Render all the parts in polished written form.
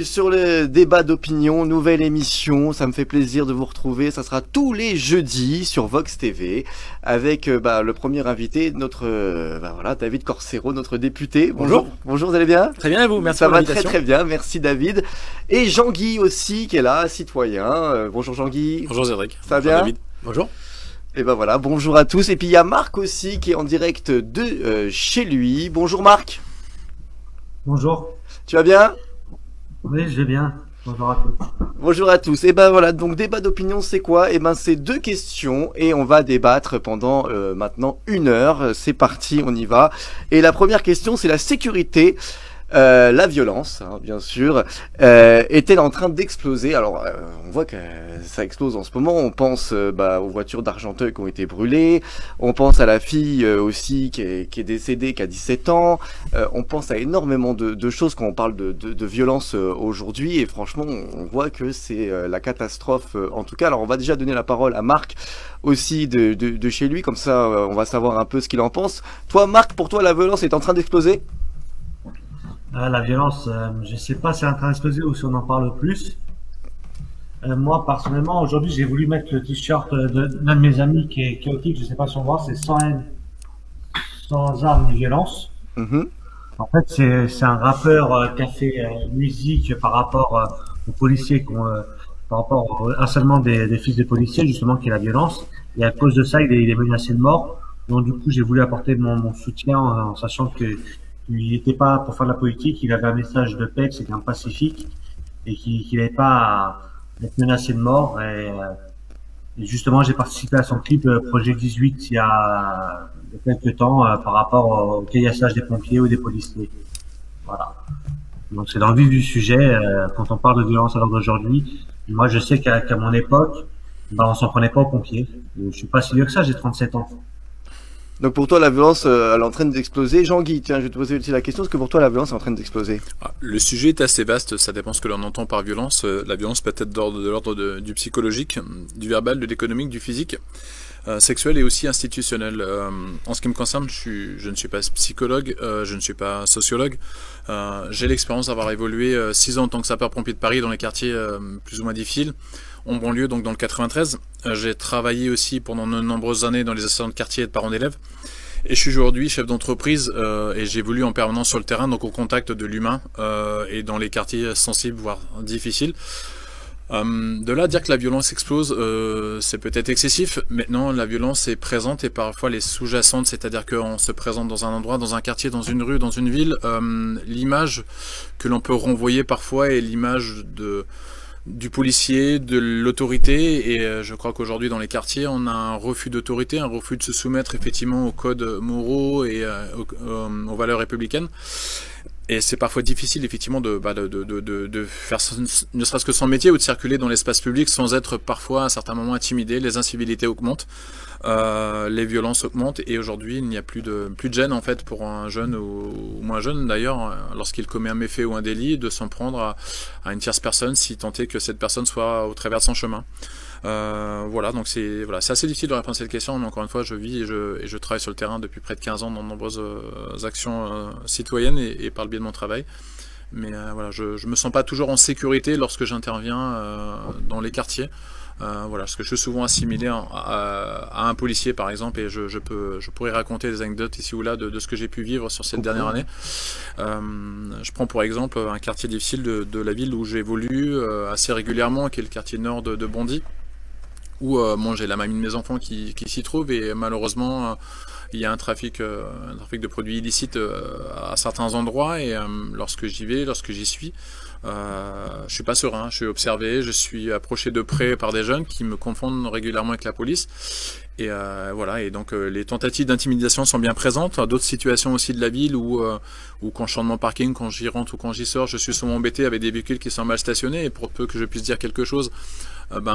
Sur le débat d'opinion, nouvelle émission, ça me fait plaisir de vous retrouver, ça sera tous les jeudis sur Vox TV avec le premier invité, notre David Corsero, notre député. Bonjour. Bonjour, vous allez bien? Très bien, et vous? Merci pour l'invitation. Ça va très bien, merci David. Et Jean-Guy aussi qui est là, citoyen. Bonjour Jean-Guy. Bonjour Cédric. Ça va bien? David. Bonjour. Et voilà, bonjour à tous. Et puis il y a Marc aussi qui est en direct de chez lui. Bonjour Marc. Bonjour. Tu vas bien? Oui, je vais bien. Bonjour à tous. Bonjour à tous. Et donc débat d'opinion, c'est quoi? C'est deux questions et on va débattre pendant maintenant 1 heure. C'est parti, on y va. Et la première question, c'est la sécurité. La violence, bien sûr, est-elle en train d'exploser? Alors, on voit que ça explose en ce moment. On pense aux voitures d'Argenteuil qui ont été brûlées. On pense à la fille aussi qui est décédée, qui a 17 ans. On pense à énormément de choses quand on parle de violence aujourd'hui. Et franchement, on voit que c'est la catastrophe en tout cas. Alors, on va déjà donner la parole à Marc aussi de chez lui. Comme ça, on va savoir un peu ce qu'il en pense. Toi, Marc, pour toi, la violence est en train d'exploser? La violence, je sais pas si elle est en train d'exploser ou si on en parle plus. Moi, personnellement, aujourd'hui, j'ai voulu mettre le t-shirt d'un de mes amis qui est chaotique. Je sais pas si on voit, c'est sans haine, sans armes ni violence. Mm-hmm. En fait, c'est un rappeur qui a fait musique par rapport aux policiers, par rapport au harcèlement des fils de policiers, justement, qui est la violence. Et à cause de ça, il est menacé de mort. Donc, du coup, j'ai voulu apporter mon soutien en sachant que il n'était pas pour faire de la politique, il avait un message de paix, c'est un pacifique, et qu'il n'avait pas à être menacé de mort. Et justement, j'ai participé à son clip Projet 18 il y a quelques temps par rapport au caillassage des pompiers ou des policiers. Voilà. Donc c'est dans le vif du sujet. Quand on parle de violence à l'heure d'aujourd'hui, moi je sais qu'à mon époque, on s'en prenait pas aux pompiers. Je suis pas si vieux que ça, j'ai 37 ans. Donc pour toi, la violence, elle est en train d'exploser. Jean-Guy, tiens, je vais te poser aussi la question. Est-ce que pour toi, la violence est en train d'exploser? Le sujet est assez vaste, ça dépend ce que l'on entend par violence. La violence peut être de l'ordre du psychologique, du verbal, de l'économique, du physique, sexuel et aussi institutionnel. En ce qui me concerne, je ne suis pas psychologue, je ne suis pas sociologue. J'ai l'expérience d'avoir évolué 6 ans en tant que sapeur-pompier de Paris dans les quartiers plus ou moins difficiles. En banlieue, donc dans le 93. J'ai travaillé aussi pendant de nombreuses années dans les associations de quartier et de parents d'élèves. Et je suis aujourd'hui chef d'entreprise et j'évolue en permanence sur le terrain, donc au contact de l'humain et dans les quartiers sensibles, voire difficiles. De là à dire que la violence explose, c'est peut-être excessif. Maintenant, la violence est présente et parfois elle est sous-jacente, c'est-à-dire qu'on se présente dans un endroit, dans un quartier, dans une rue, dans une ville. L'image que l'on peut renvoyer parfois est l'image du policier, de l'autorité, et je crois qu'aujourd'hui dans les quartiers on a un refus d'autorité, un refus de se soumettre effectivement aux codes moraux et aux valeurs républicaines. Et c'est parfois difficile effectivement de faire ne serait-ce que son métier ou de circuler dans l'espace public sans être parfois à certains moments intimidé. Les incivilités augmentent, les violences augmentent et aujourd'hui il n'y a plus de gêne en fait pour un jeune ou moins jeune d'ailleurs lorsqu'il commet un méfait ou un délit de s'en prendre à une tierce personne si tant est que cette personne soit au travers de son chemin. Donc c'est assez difficile de répondre à cette question, mais encore une fois je vis et je travaille sur le terrain depuis près de 15 ans dans de nombreuses actions citoyennes et par le biais de mon travail. Mais je me sens pas toujours en sécurité lorsque j'interviens dans les quartiers. Parce que je suis souvent assimilé à un policier par exemple et je pourrais raconter des anecdotes ici ou là de ce que j'ai pu vivre sur cette dernière année. Je prends pour exemple un quartier difficile de la ville où j'évolue assez régulièrement, qui est le quartier nord de Bondy, où j'ai la mamie de mes enfants qui s'y trouve et malheureusement il y a un trafic de produits illicites à certains endroits et lorsque j'y suis, je suis pas serein, je suis observé, je suis approché de près par des jeunes qui me confondent régulièrement avec la police et donc les tentatives d'intimidation sont bien présentes. D'autres situations aussi de la ville où quand je suis dans mon parking, quand j'y rentre ou quand j'y sors, je suis souvent embêté avec des véhicules qui sont mal stationnés et pour peu que je puisse dire quelque chose,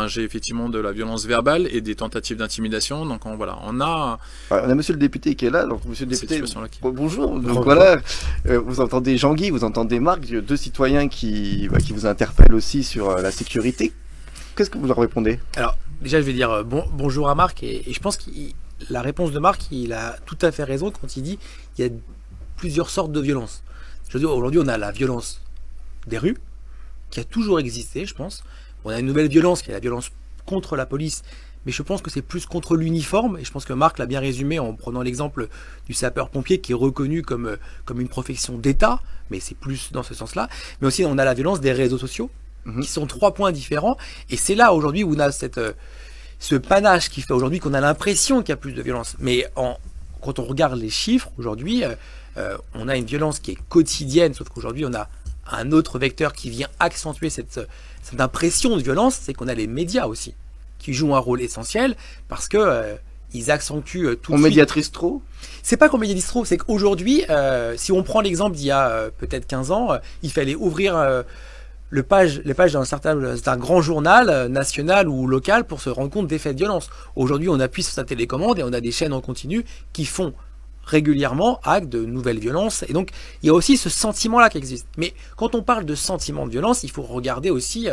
j'ai effectivement de la violence verbale et des tentatives d'intimidation. Donc on a monsieur le député qui est là. Donc monsieur le député, bonjour. Donc vous entendez Jean-Guy, vous entendez Marc, deux citoyens qui vous interpellent aussi sur la sécurité. Qu'est-ce que vous leur répondez? Alors déjà je vais dire bonjour à Marc et je pense que la réponse de Marc, il a tout à fait raison quand il dit qu'il y a plusieurs sortes de violences. Je veux dire, aujourd'hui on a la violence des rues, qui a toujours existé, je pense. On a une nouvelle violence qui est la violence contre la police, mais je pense que c'est plus contre l'uniforme, et je pense que Marc l'a bien résumé en prenant l'exemple du sapeur-pompier qui est reconnu comme une profession d'État, mais c'est plus dans ce sens-là. Mais aussi on a la violence des réseaux sociaux, qui sont 3 points différents, et c'est là aujourd'hui où on a ce panache qui fait aujourd'hui qu'on a l'impression qu'il y a plus de violence. Mais quand on regarde les chiffres, aujourd'hui, on a une violence qui est quotidienne, sauf qu'aujourd'hui on a un autre vecteur qui vient accentuer cette impression de violence, c'est qu'on a les médias aussi, qui jouent un rôle essentiel, parce que ils accentuent tout de suite. On médiatrise trop ? C'est pas qu'on médiatrise trop, c'est qu'aujourd'hui, si on prend l'exemple d'il y a peut-être 15 ans, il fallait ouvrir les pages d'un grand journal national ou local pour se rendre compte des faits de violence. Aujourd'hui, on appuie sur sa télécommande et on a des chaînes en continu qui font régulièrement acte de nouvelles violences. Et donc, il y a aussi ce sentiment-là qui existe. Mais quand on parle de sentiment de violence, il faut regarder aussi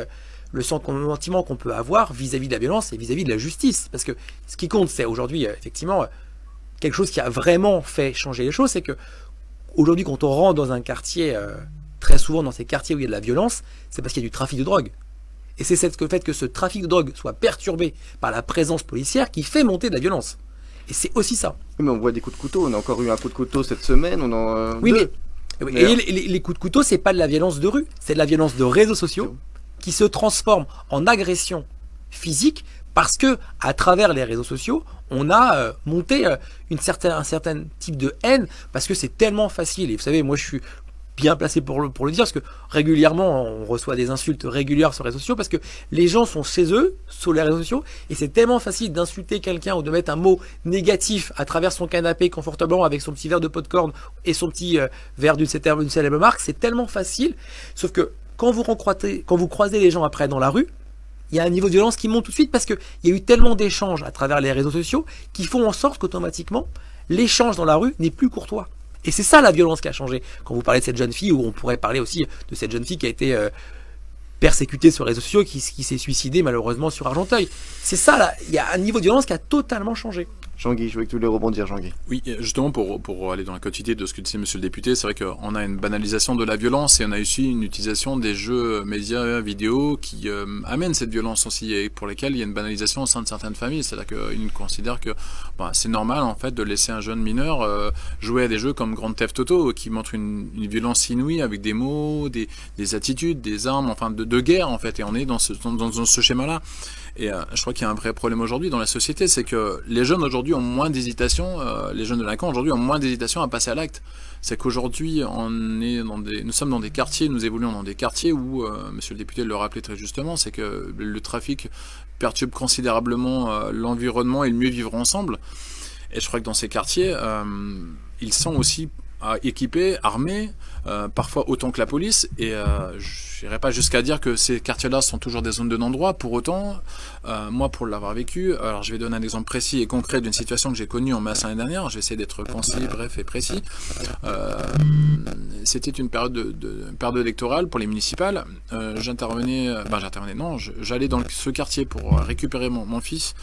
le sentiment qu'on peut avoir vis-à-vis de la violence et vis-à-vis de la justice. Parce que ce qui compte, c'est aujourd'hui, effectivement, quelque chose qui a vraiment fait changer les choses, c'est que aujourd'hui, quand on rentre dans un quartier, très souvent dans ces quartiers où il y a de la violence, c'est parce qu'il y a du trafic de drogue. Et c'est le fait que ce trafic de drogue soit perturbé par la présence policière qui fait monter de la violence. Et c'est aussi ça. Oui, mais on voit des coups de couteau. On a encore eu un coup de couteau cette semaine. Oui, mais les coups de couteau, c'est pas de la violence de rue, c'est de la violence de réseaux sociaux qui se transforme en agression physique parce que à travers les réseaux sociaux, on a monté un certain type de haine parce que c'est tellement facile. Et vous savez, moi, je suis bien placé pour le dire, parce que régulièrement on reçoit des insultes régulières sur les réseaux sociaux, parce que les gens sont chez eux sur les réseaux sociaux et c'est tellement facile d'insulter quelqu'un ou de mettre un mot négatif à travers son canapé confortablement avec son petit verre de popcorn et son petit verre d'une célèbre marque. C'est tellement facile, sauf que quand vous croisez les gens après dans la rue, il y a un niveau de violence qui monte tout de suite parce qu'il y a eu tellement d'échanges à travers les réseaux sociaux qui font en sorte qu'automatiquement l'échange dans la rue n'est plus courtois. Et c'est ça la violence qui a changé. Quand vous parlez de cette jeune fille, ou on pourrait parler aussi de cette jeune fille qui a été persécutée sur les réseaux sociaux, qui s'est suicidée malheureusement sur Argenteuil. C'est ça, là, il y a un niveau de violence qui a totalement changé. Jean-Guy, je voulais que tu voulais rebondir, Jean-Guy. Oui, justement, pour aller dans la quotidien de ce que disait monsieur le député, c'est vrai qu'on a une banalisation de la violence et on a aussi une utilisation des jeux médias vidéo qui amènent cette violence aussi et pour lesquels il y a une banalisation au sein de certaines familles. C'est-à-dire qu'ils considèrent que c'est normal en fait de laisser un jeune mineur jouer à des jeux comme Grand Theft Auto qui montrent une violence inouïe avec des mots, des attitudes, des armes, enfin de guerre en fait. Et on est dans ce schéma-là. Et je crois qu'il y a un vrai problème aujourd'hui dans la société, c'est que les jeunes aujourd'hui ont moins d'hésitation, les jeunes délinquants aujourd'hui ont moins d'hésitation à passer à l'acte. C'est qu'aujourd'hui nous sommes dans des quartiers, nous évoluons dans des quartiers où, monsieur le député le rappelait très justement, c'est que le trafic perturbe considérablement l'environnement et le mieux vivre ensemble. Et je crois que dans ces quartiers, ils sont aussi équipés, armés, parfois autant que la police, et je n'irai pas jusqu'à dire que ces quartiers-là sont toujours des zones de non-droit. Pour autant, moi, pour l'avoir vécu, alors je vais donner un exemple précis et concret d'une situation que j'ai connue en mars l'année dernière. Je vais essayer d'être concis, bref et précis. C'était une période électorale pour les municipales. J'allais dans ce quartier pour récupérer mon fils.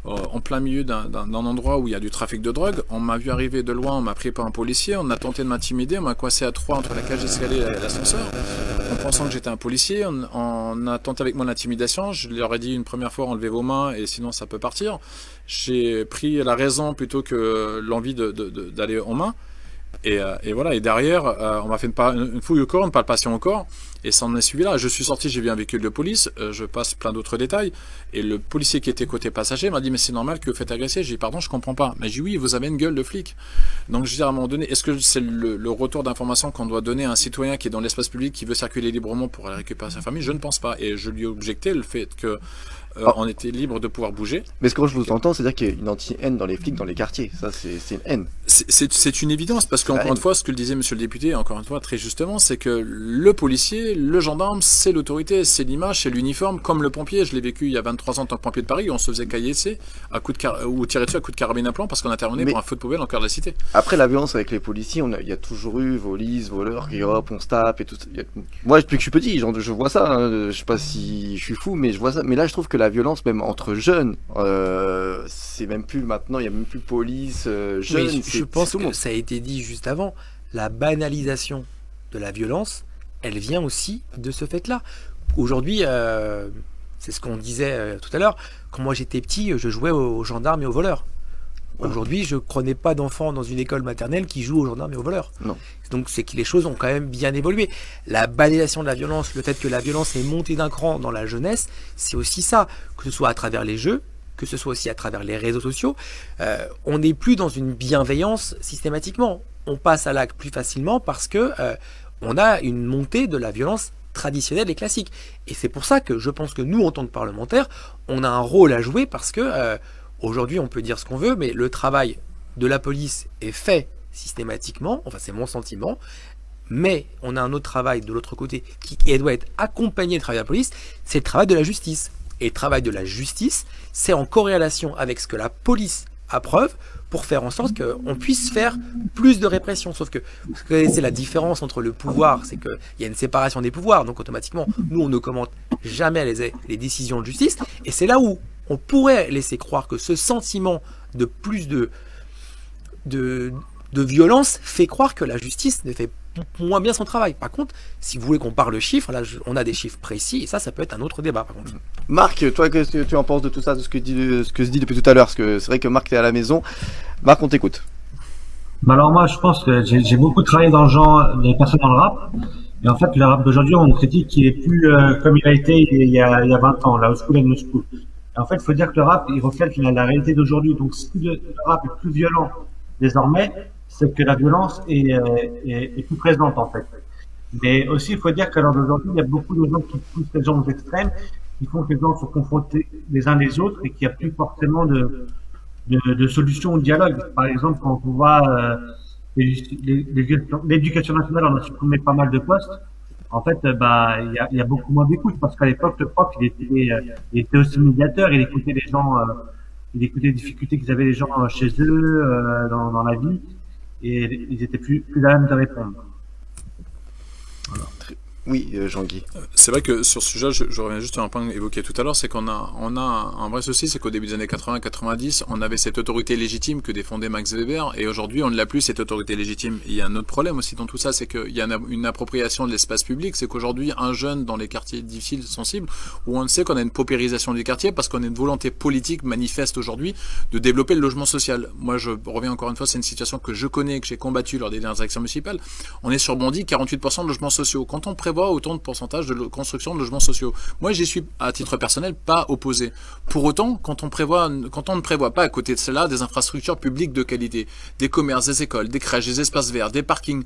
En plein milieu d'un endroit où il y a du trafic de drogue. On m'a vu arriver de loin, on m'a pris par un policier, on a tenté de m'intimider, on m'a coincé à 3 entre la cage d'escalier et l'ascenseur, en pensant que j'étais un policier. On a tenté avec moi l'intimidation, je leur ai dit une première fois enlevez vos mains et sinon ça peut partir. J'ai pris la raison plutôt que l'envie d'aller en main. Et voilà, et derrière, on m'a fait une fouille au corps, une palpation au corps, et ça en est suivi là. Je suis sorti, j'ai vu un véhicule de police, je passe plein d'autres détails, et le policier qui était côté passager m'a dit mais c'est normal que vous faites agresser. J'ai dit pardon, je comprends pas. Mais j'ai dit oui, vous avez une gueule de flic. Donc je dis à un moment donné, est-ce que c'est le retour d'information qu'on doit donner à un citoyen qui est dans l'espace public, qui veut circuler librement pour aller récupérer sa famille? Je ne pense pas, et je lui ai objecté le fait que on était libre de pouvoir bouger. Mais ce que je vous entends, c'est-à-dire qu'il y a une anti-haine dans les flics, dans les quartiers. Ça, c'est une haine. C'est une évidence, parce qu'encore une fois, ce que le disait monsieur le député, encore une fois, très justement, c'est que le policier, le gendarme, c'est l'autorité, c'est l'image, c'est l'uniforme, comme le pompier. Je l'ai vécu il y a 23 ans en tant que pompier de Paris, on se faisait caillasser ou tirer dessus à coups de carabine à plomb parce qu'on intervenait pour un feu de poubelle en cœur de la cité. Après la violence avec les policiers, il y a toujours eu police, voleurs, qui hop, on se tape et tout. Moi, depuis que je suis petit, je vois ça. Hein, je sais pas si je suis fou, mais je vois ça. Mais là, je trouve que la violence, même entre jeunes, c'est même plus maintenant, il n'y a même plus police, jeunes. Oui, je pense que ça a été dit juste avant, la banalisation de la violence, elle vient aussi de ce fait-là. Aujourd'hui, c'est ce qu'on disait tout à l'heure, quand moi j'étais petit, je jouais aux gendarmes et aux voleurs. Aujourd'hui, je ne connais pas d'enfants dans une école maternelle qui jouent aux gendarmes et aux voleurs. Non. Donc c'est que les choses ont quand même bien évolué. La banalisation de la violence, le fait que la violence est montée d'un cran dans la jeunesse, c'est aussi ça, que ce soit à travers les jeux, que ce soit aussi à travers les réseaux sociaux. On n'est plus dans une bienveillance systématiquement. On passe à l'acte plus facilement parce que on a une montée de la violence traditionnelle et classique. Et c'est pour ça que je pense que nous, en tant que parlementaires, on a un rôle à jouer parce que aujourd'hui, on peut dire ce qu'on veut, mais le travail de la police est fait systématiquement, enfin c'est mon sentiment, mais on a un autre travail de l'autre côté qui doit être accompagné du travail de la police, c'est le travail de la justice. Et le travail de la justice, c'est en corrélation avec ce que la police approuve pour faire en sorte qu'on puisse faire plus de répression. Sauf que vous connaissez la différence entre le pouvoir, c'est qu'il y a une séparation des pouvoirs, donc automatiquement, nous on ne commente jamais les décisions de justice, et c'est là où on pourrait laisser croire que ce sentiment de plus de violence fait croire que la justice ne fait moins bien son travail. Par contre, si vous voulez qu'on parle de chiffres, là on a des chiffres précis, et ça peut être un autre débat par contre. Marc, toi, qu'est-ce que tu en penses de tout ça, de ce que se dit depuis tout à l'heure? Parce que c'est vrai que Marc, t'es à la maison. Marc, on t'écoute. Bah alors moi, je pense que j'ai beaucoup travaillé dans le genre des personnes dans le rap. Et en fait, le rap d'aujourd'hui, on critique qu'il est plus comme il a été il y a 20 ans, la old school et new school. Et en fait, il faut dire que le rap, il reflète la réalité d'aujourd'hui. Donc, si le rap est plus violent désormais, c'est que la violence est plus présente, en fait. Mais aussi, il faut dire qu'à l'heure d'aujourd'hui, il y a beaucoup de gens qui poussent les gens aux extrêmes, qui font que les gens sont confrontés les uns les autres et qu'il n'y a plus forcément de solution au dialogue. Par exemple, quand on voit l'éducation nationale, on a supprimé pas mal de postes. En fait, il y a beaucoup moins d'écoute parce qu'à l'époque, le prof, il était aussi médiateur, il écoutait les gens, il écoutait les difficultés qu'ils avaient les gens chez eux, dans la vie, et ils étaient plus à même de répondre. Voilà. Oui, Jean-Guy. C'est vrai que sur ce sujet, je reviens juste à un point évoqué tout à l'heure, c'est qu'on a un vrai souci, c'est qu'au début des années 80-90, on avait cette autorité légitime que défendait Max Weber, et aujourd'hui, on ne l'a plus, cette autorité légitime. Et il y a un autre problème aussi dans tout ça, c'est qu'il y a une appropriation de l'espace public, c'est qu'aujourd'hui, un jeune dans les quartiers difficiles, sensibles, où on sait qu'on a une paupérisation du quartier, parce qu'on a une volonté politique manifeste aujourd'hui de développer le logement social. Moi, je reviens encore une fois, c'est une situation que je connais, que j'ai combattue lors des dernières élections municipales. On est sur Bondy, 48% de logements sociaux. Quand on prévoit autant de pourcentage de construction de logements sociaux. Moi, j'y suis, à titre personnel, pas opposé. Pour autant, quand on ne prévoit pas à côté de cela des infrastructures publiques de qualité, des commerces, des écoles, des crèches, des espaces verts, des parkings,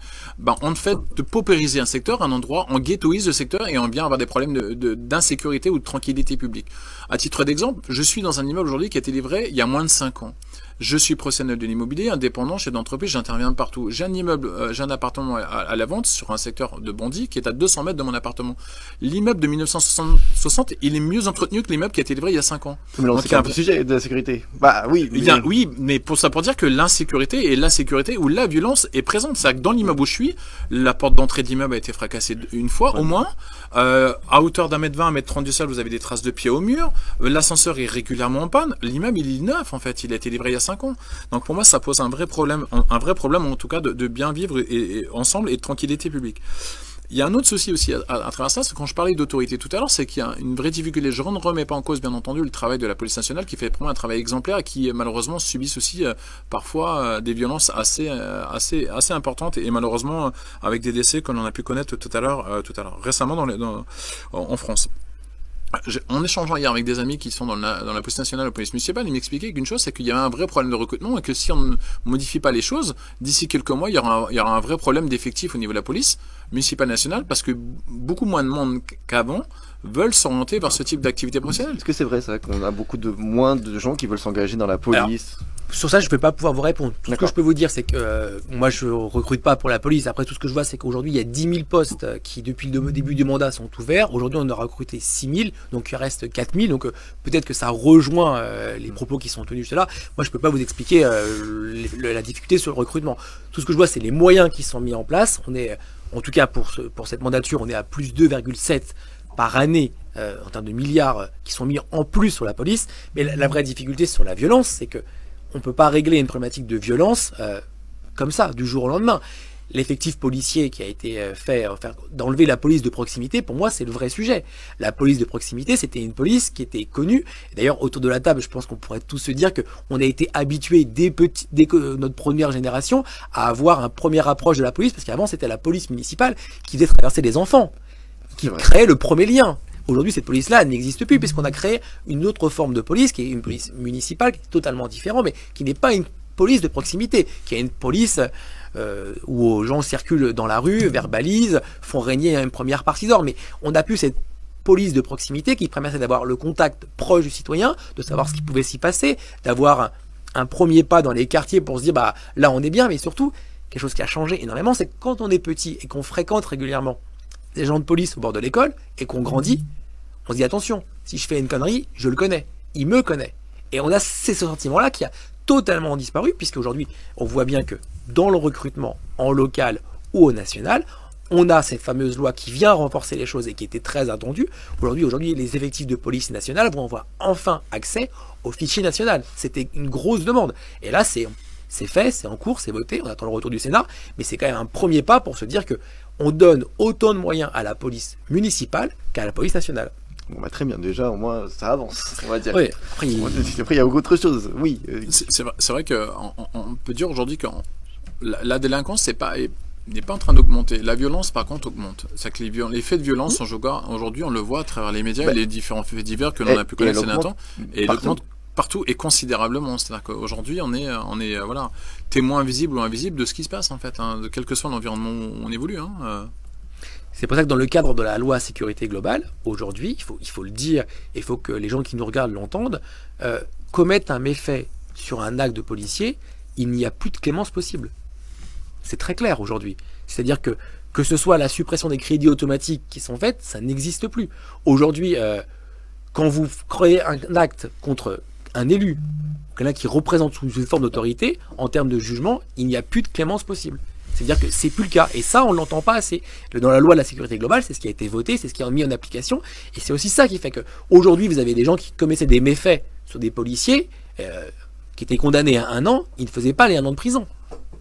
on fait de paupériser un secteur, un endroit, on ghettoise le secteur et on vient avoir des problèmes d'insécurité ou de tranquillité publique. À titre d'exemple, je suis dans un immeuble aujourd'hui qui a été livré il y a moins de 5 ans. Je suis professionnel de l'immobilier, indépendant, chef d'entreprise, j'interviens partout. J'ai un immeuble, j'ai un appartement à la vente sur un secteur de Bondy qui est à 200 mètres de mon appartement. L'immeuble de 1960, il est mieux entretenu que l'immeuble qui a été livré il y a 5 ans. Mais c'est un sujet de la sécurité. Bah oui. Oui, mais pour dire que l'insécurité et la sécurité ou la violence est présente. C'est-à-dire que dans l'immeuble où je suis, la porte d'entrée de l'immeuble a été fracassée une fois, au moins. À hauteur d'1 mètre 20, 1 mètre 30 du sol, vous avez des traces de pieds au mur. L'ascenseur est régulièrement en panne. L'immeuble, il est neuf, en fait. Il a été livré il y a 5 ans. Donc pour moi, ça pose un vrai problème en tout cas de bien vivre et ensemble et de tranquillité publique. Il y a un autre souci aussi à travers ça, c'est quand je parlais d'autorité tout à l'heure, c'est qu'il y a une vraie difficulté. Je ne remets pas en cause, bien entendu, le travail de la police nationale qui fait pour moi un travail exemplaire et qui malheureusement subissent aussi parfois des violences assez importantes et malheureusement avec des décès que l'on a pu connaître tout à l'heure récemment en France. En échangeant hier avec des amis qui sont dans la police nationale ou la police municipale, ils m'expliquaient qu'une chose, c'est qu'il y avait un vrai problème de recrutement et que si on ne modifie pas les choses, d'ici quelques mois, il y aura un vrai problème d'effectifs au niveau de la police municipale nationale parce que beaucoup moins de monde qu'avant veulent s'orienter vers ce type d'activité professionnelle. Est-ce que c'est vrai ça, qu'on a moins de gens qui veulent s'engager dans la police? Alors, sur ça, je ne vais pas pouvoir vous répondre. Tout ce que je peux vous dire, c'est que moi, je recrute pas pour la police. Après, tout ce que je vois, c'est qu'aujourd'hui, il y a 10 000 postes qui, depuis le début du mandat, sont ouverts. Aujourd'hui, on a recruté 6 000, donc il reste 4 000. Donc peut-être que ça rejoint les propos qui sont tenus juste là. Moi, je peux pas vous expliquer la difficulté sur le recrutement. Tout ce que je vois, c'est les moyens qui sont mis en place. On est, en tout cas pour cette mandature, on est à plus 2,7 par année en termes de milliards qui sont mis en plus sur la police. Mais la vraie difficulté sur la violence, c'est que on peut pas régler une problématique de violence comme ça, du jour au lendemain. l'effectif policier qui a été fait, d'enlever la police de proximité, pour moi, c'est le vrai sujet. La police de proximité, c'était une police qui était connue. D'ailleurs, autour de la table, je pense qu'on pourrait tous se dire qu'on a été habitués dès que notre première génération à avoir un premier approche de la police, parce qu'avant, c'était la police municipale qui faisait traverser les enfants, qui créait le premier lien. Aujourd'hui, cette police-là n'existe plus, puisqu'on a créé une autre forme de police, qui est une police municipale, qui est totalement différente, mais qui n'est pas une police de proximité, qui est une police où gens circulent dans la rue, verbalisent, font régner une première partie d'ordre. Mais on n'a plus cette police de proximité qui permettait d'avoir le contact proche du citoyen, de savoir ce qui pouvait s'y passer, d'avoir un premier pas dans les quartiers pour se dire bah là on est bien, mais surtout quelque chose qui a changé énormément, c'est que quand on est petit et qu'on fréquente régulièrement des gens de police au bord de l'école et qu'on grandit, on se dit attention, si je fais une connerie, je le connais, il me connaît. Et on a ce sentiment-là qui a totalement disparu, puisqu'aujourd'hui, on voit bien que dans le recrutement en local ou au national, on a cette fameuse loi qui vient renforcer les choses et qui était très attendue. Aujourd'hui, les effectifs de police nationale vont avoir enfin accès au fichier national. C'était une grosse demande. Et là, c'est fait, c'est en cours, c'est voté, on attend le retour du Sénat, mais c'est quand même un premier pas pour se dire que on donne autant de moyens à la police municipale qu'à la police nationale. Bon, bah, très bien, déjà, au moins, ça avance, on va dire. Oui, après, il y a autre chose, oui. C'est vrai qu'on peut dire aujourd'hui que la délinquance n'est pas en train d'augmenter. La violence, par contre, augmente. C'est que les faits de violence, aujourd'hui, on le voit à travers les médias et les différents faits divers que l'on a pu connaître ces derniers temps. Et il augmente partout et considérablement. C'est-à-dire qu'aujourd'hui, on est voilà, témoin visible ou invisible de ce qui se passe, en fait, de quel que soit l'environnement où on évolue. C'est pour ça que dans le cadre de la loi sécurité globale, aujourd'hui, il faut le dire, et il faut que les gens qui nous regardent l'entendent, commettent un méfait sur un acte de policier, il n'y a plus de clémence possible. C'est très clair aujourd'hui. C'est-à-dire que ce soit la suppression des crédits automatiques qui sont faits, ça n'existe plus. Aujourd'hui, quand vous créez un acte contre un élu, quelqu'un qui représente sous une forme d'autorité, en termes de jugement, il n'y a plus de clémence possible. C'est-à-dire que c'est plus le cas. Et ça, on ne l'entend pas assez. Dans la loi de la sécurité globale, c'est ce qui a été voté, c'est ce qui a mis en application. Et c'est aussi ça qui fait qu'aujourd'hui, vous avez des gens qui commettaient des méfaits sur des policiers qui étaient condamnés à 1 an, ils ne faisaient pas les 1 an de prison.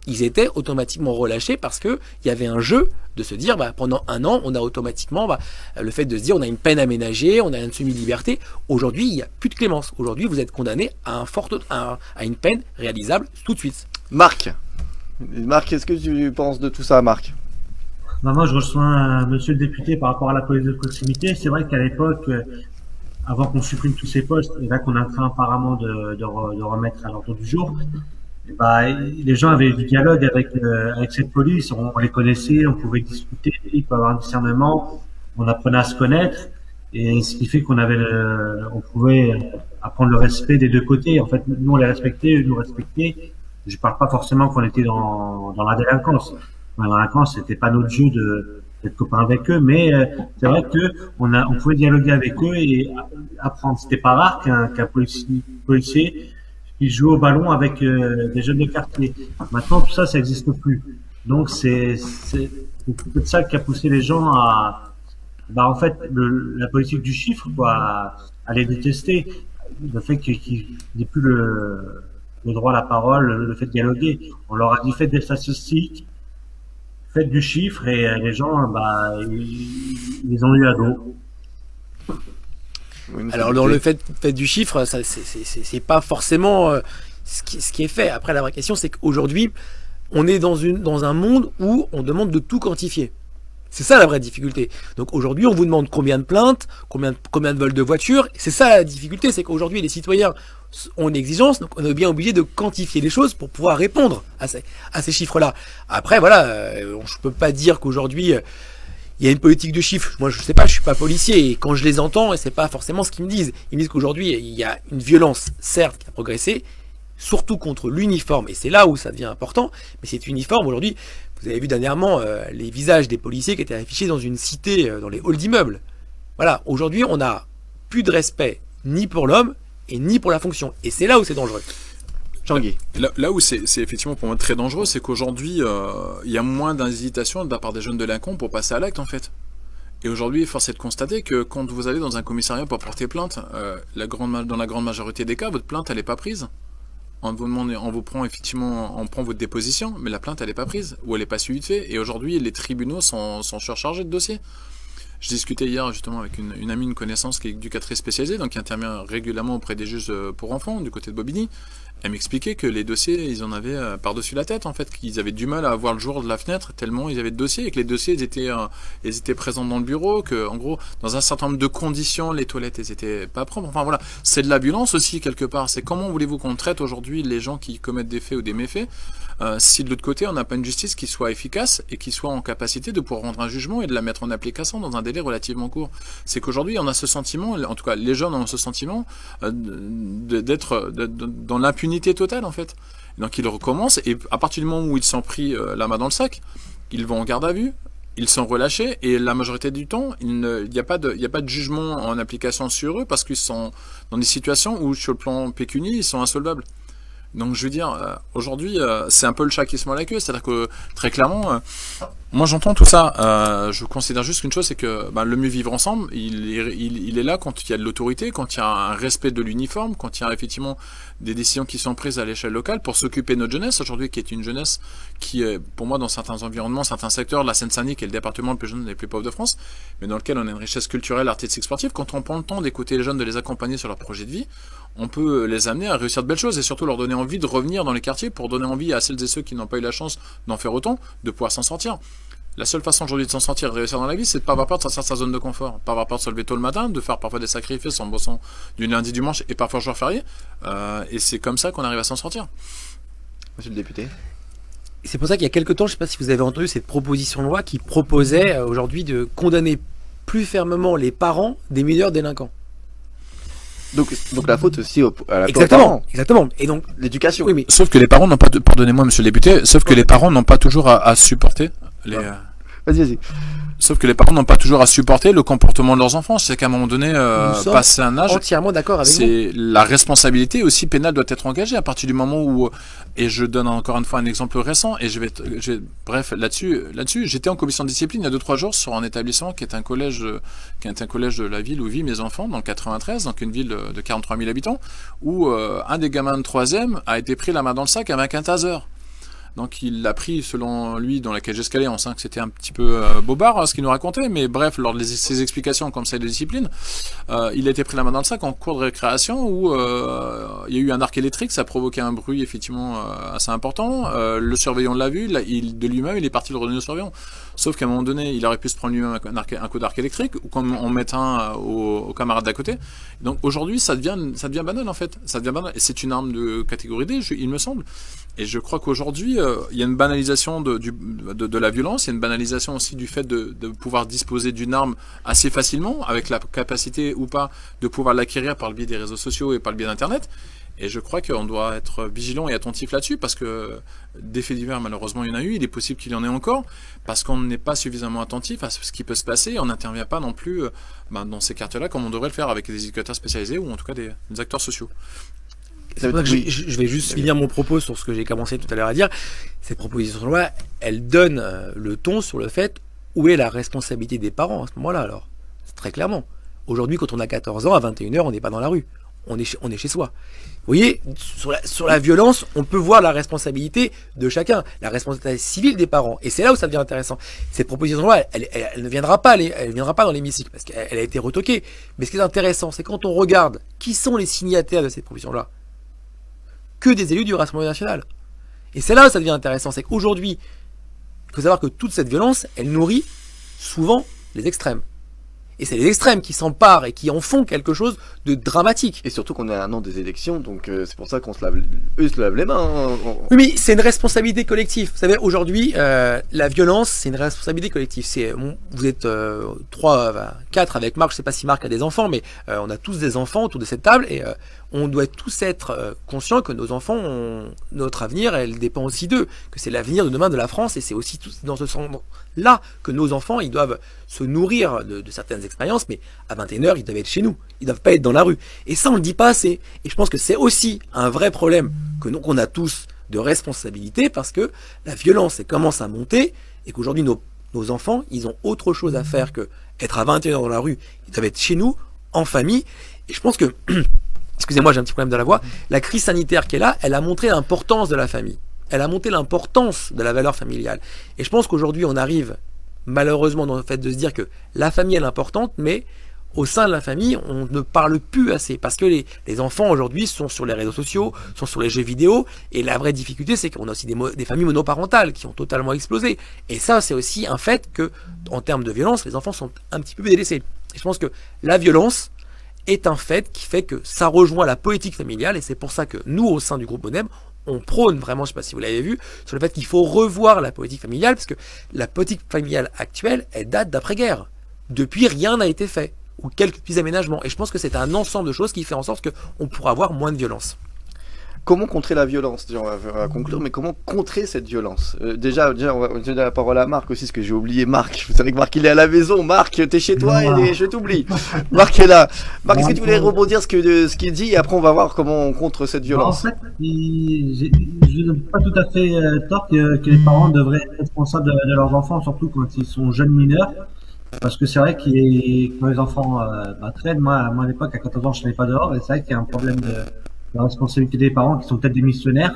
Ils étaient automatiquement relâchés parce qu'il y avait un jeu de se dire, bah, pendant 1 an, on a automatiquement le fait de se dire, on a une peine aménagée, on a une semi-liberté. Aujourd'hui, il n'y a plus de clémence. Aujourd'hui, vous êtes condamné à une peine réalisable tout de suite. Marc, qu'est-ce que tu penses de tout ça, Marc? Moi, je rejoins monsieur le député par rapport à la police de proximité. C'est vrai qu'à l'époque, avant qu'on supprime tous ces postes, et là qu'on est en train apparemment de remettre à l'ordre du jour, les gens avaient du dialogue avec cette police. On les connaissait, on pouvait discuter, il peut avoir un discernement, on apprenait à se connaître, et ce qui fait on pouvait apprendre le respect des deux côtés. En fait, nous on les respectait, eux nous respectaient. Je parle pas forcément qu'on était dans la délinquance. Dans la délinquance, c'était pas notre jeu d'être copains avec eux, mais c'est vrai que on pouvait dialoguer avec eux et apprendre. C'était pas rare qu'un policier qui joue au ballon avec des jeunes de quartier. Maintenant, tout ça n'existe plus. Donc c'est peut-être ça qui a poussé les gens à, en fait, la politique du chiffre, quoi, à les détester. Le fait qu'il n'y ait plus le droit à la parole, le fait de dialoguer. On leur a dit faites des statistiques, faites du chiffre, et les gens, ils ont eu à dos. Alors dans le fait du chiffre, ça c'est pas forcément ce qui est fait. Après, la vraie question, c'est qu'aujourd'hui, on est dans un monde où on demande de tout quantifier. C'est ça la vraie difficulté. Donc aujourd'hui, on vous demande combien de plaintes, combien de vols de voitures. C'est ça la difficulté, c'est qu'aujourd'hui, les citoyens ont une exigence, donc on est bien obligé de quantifier les choses pour pouvoir répondre à ces chiffres-là. Après, voilà, je peux pas dire qu'aujourd'hui, il y a une politique de chiffres. Moi, je sais pas, je suis pas policier, et quand je les entends, et c'est pas forcément ce qu'ils me disent. Ils me disent qu'aujourd'hui, il y a une violence, certes, qui a progressé, surtout contre l'uniforme, et c'est là où ça devient important, mais cet uniforme, aujourd'hui, vous avez vu dernièrement les visages des policiers qui étaient affichés dans une cité, dans les halls d'immeubles. Voilà, aujourd'hui, on n'a plus de respect ni pour l'homme et ni pour la fonction. Et c'est là où c'est dangereux. Jean-Guy. Là où c'est effectivement pour moi très dangereux, c'est qu'aujourd'hui, il y a moins d'hésitation de la part des jeunes délinquants pour passer à l'acte, en fait. Et aujourd'hui, force est de constater que quand vous allez dans un commissariat pour porter plainte, dans la grande majorité des cas, votre plainte, elle n'est pas prise. on vous prend effectivement, on prend votre déposition, mais la plainte elle n'est pas prise, ou elle n'est pas suivie de fait, et aujourd'hui les tribunaux sont surchargés de dossiers. Je discutais hier justement avec une amie, une connaissance qui est éducatrice spécialisée, donc qui intervient régulièrement auprès des juges pour enfants du côté de Bobigny. Elle m'expliquait que les dossiers, ils en avaient par-dessus la tête en fait, qu'ils avaient du mal à voir le jour de la fenêtre tellement ils avaient de dossiers, et que les dossiers ils étaient présents dans le bureau, que en gros dans un certain nombre de conditions les toilettes elles étaient pas propres. Enfin voilà, c'est de la violence aussi quelque part. C'est comment voulez-vous qu'on traite aujourd'hui les gens qui commettent des faits ou des méfaits si de l'autre côté on n'a pas une justice qui soit efficace et qui soit en capacité de pouvoir rendre un jugement et de la mettre en application dans un délai relativement court. C'est qu'aujourd'hui on a ce sentiment, en tout cas les jeunes ont ce sentiment d'être dans l'impunité totale en fait. Donc ils recommencent, et à partir du moment où ils sont pris la main dans le sac, ils vont en garde à vue, ils sont relâchés, et la majorité du temps il n'y a pas de jugement en application sur eux, parce qu'ils sont dans des situations où sur le plan pécunier ils sont insolvables. Donc je veux dire, aujourd'hui c'est un peu le chat qui se mord la queue, c'est-à-dire que très clairement moi j'entends tout ça, je considère juste qu'une chose, c'est que le mieux vivre ensemble il est là quand il y a de l'autorité, quand il y a un respect de l'uniforme, quand il y a effectivement des décisions qui sont prises à l'échelle locale pour s'occuper de notre jeunesse aujourd'hui, qui est une jeunesse qui est pour moi dans certains environnements, certains secteurs de la Seine-Saint-Denis, qui est le département le plus jeune et le plus pauvre de France, mais dans lequel on a une richesse culturelle, artistique, sportive. Quand on prend le temps d'écouter les jeunes, de les accompagner sur leur projet de vie, on peut les amener à réussir de belles choses, et surtout leur donner envie de revenir dans les quartiers, pour donner envie à celles et ceux qui n'ont pas eu la chance d'en faire autant, de pouvoir s'en sortir. La seule façon aujourd'hui de s'en sortir et de réussir dans la vie, c'est de pas avoir peur de sortir de sa zone de confort, pas avoir peur de se lever tôt le matin, de faire parfois des sacrifices en bossant du lundi, dimanche et parfois jour férié, et c'est comme ça qu'on arrive à s'en sortir. Monsieur le député. C'est pour ça qu'il y a quelques temps, je ne sais pas si vous avez entendu cette proposition de loi qui proposait aujourd'hui de condamner plus fermement les parents des mineurs délinquants. Donc la faute aussi à la parents. Exactement. Et donc l'éducation. Oui, mais... Sauf que les parents n'ont pas, pardonnez-moi monsieur le député, sauf que les parents n'ont pas toujours à supporter les. Vas-y. Sauf que les parents n'ont pas toujours à supporter le comportement de leurs enfants. C'est qu'à un moment donné, passer un âge, entièrement d'accord avec vous. C'est la responsabilité aussi pénale doit être engagée à partir du moment où, et je donne encore une fois un exemple récent, et bref là-dessus, j'étais en commission de discipline il y a 2-3 jours sur un établissement qui est un collège de la ville où vivent mes enfants, dans le 93, donc une ville de 43 000 habitants, où un des gamins de 3e a été pris la main dans le sac avec un taser. Donc il l'a pris, selon lui, dans la cage d'escalier. On sent que c'était un petit peu bobard ce qu'il nous racontait, mais bref, lors de ses explications comme ça de discipline, il a été pris la main dans le sac en cours de récréation où il y a eu un arc électrique, ça a provoqué un bruit effectivement assez important. Le surveillant l'a vu, de lui-même il est parti le redonner au surveillant. Sauf qu'à un moment donné, il aurait pu se prendre lui-même un coup d'arc électrique, ou comme on met un au camarade d'à côté. Donc aujourd'hui, ça devient banal en fait. Ça devient banal. Et c'est une arme de catégorie D, il me semble. Et je crois qu'aujourd'hui, il y a une banalisation de la violence, il y a une banalisation aussi du fait de pouvoir disposer d'une arme assez facilement, avec la capacité ou pas de pouvoir l'acquérir par le biais des réseaux sociaux et par le biais d'Internet. Et je crois qu'on doit être vigilant et attentif là-dessus, parce que des faits divers, malheureusement, il y en a eu, il est possible qu'il y en ait encore, parce qu'on n'est pas suffisamment attentif à ce qui peut se passer, et on n'intervient pas non plus dans ces quartiers-là comme on devrait le faire avec des éducateurs spécialisés ou en tout cas des acteurs sociaux. C'est pour ça que je vais juste finir mon propos sur ce que j'ai commencé tout à l'heure à dire. Cette proposition de loi, elle donne le ton sur le fait où est la responsabilité des parents à ce moment-là. Alors, très clairement, aujourd'hui, quand on a 14 ans, à 21h, on n'est pas dans la rue. On est chez soi. Vous voyez, sur la violence, on peut voir la responsabilité de chacun, la responsabilité civile des parents. Et c'est là où ça devient intéressant. Cette proposition de loi, elle ne viendra pas, elle viendra pas dans l'hémicycle parce qu'elle a été retoquée. Mais ce qui est intéressant, c'est quand on regarde qui sont les signataires de cette proposition-là, que des élus du Rassemblement national. Et c'est là où ça devient intéressant, c'est qu'aujourd'hui, il faut savoir que toute cette violence, elle nourrit souvent les extrêmes. Et c'est les extrêmes qui s'emparent et qui en font quelque chose de dramatique. Et surtout qu'on est à un an des élections, donc c'est pour ça qu'on se lave les mains. Oui, mais c'est une responsabilité collective. Vous savez, aujourd'hui, la violence, c'est une responsabilité collective. Vous êtes 4 avec Marc, je sais pas si Marc a des enfants, mais on a tous des enfants autour de cette table, et on doit tous être conscients que nos enfants, notre avenir, elle dépend aussi d'eux, que c'est l'avenir de demain de la France, et c'est aussi dans ce sens-là que nos enfants, ils doivent se nourrir de certaines expériences, mais à 21h, ils doivent être chez nous, ils doivent pas être dans la rue. Et ça, on le dit pas assez. Et je pense que c'est aussi un vrai problème qu'on a tous de responsabilité, parce que la violence, elle commence à monter, et qu'aujourd'hui, nos enfants, ils ont autre chose à faire que être à 21h dans la rue. Ils doivent être chez nous, en famille, et je pense que excusez-moi, j'ai un petit problème de la voix, la crise sanitaire qui est là, elle a montré l'importance de la famille. Elle a montré l'importance de la valeur familiale. Et je pense qu'aujourd'hui, on arrive malheureusement dans le fait de se dire que la famille est importante, mais au sein de la famille, on ne parle plus assez parce que les enfants aujourd'hui sont sur les réseaux sociaux, sont sur les jeux vidéo, et la vraie difficulté, c'est qu'on a aussi des familles monoparentales qui ont totalement explosé. Et ça, c'est aussi un fait que, en termes de violence, les enfants sont un petit peu délaissés. Et je pense que la violence est un fait qui fait que ça rejoint la politique familiale, et c'est pour ça que nous, au sein du groupe Bonem, on prône vraiment, je ne sais pas si vous l'avez vu, sur le fait qu'il faut revoir la politique familiale, parce que la politique familiale actuelle, elle date d'après-guerre. Depuis, rien n'a été fait, ou quelques petits aménagements. Et je pense que c'est un ensemble de choses qui fait en sorte qu'on pourra avoir moins de violence. Comment contrer la violence? On va conclure, mais comment contrer cette violence? Déjà, on va donner la parole à Marc aussi, parce que j'ai oublié Marc. Je savais que Marc, il est à la maison. Marc, t'es chez toi et je t'oublie. Marc est là. Marc, est-ce que tu voulais rebondir ce qu'il dit, et après on va voir comment on contre cette violence? En fait, je n'ai pas tout à fait tort que les parents devraient être responsables de leurs enfants, surtout quand ils sont jeunes mineurs. Parce que c'est vrai que quand les enfants traînent, moi à l'époque, à 14 ans, je ne pas dehors, et c'est vrai qu'il y a un problème de responsabilité des parents qui sont peut-être des missionnaires,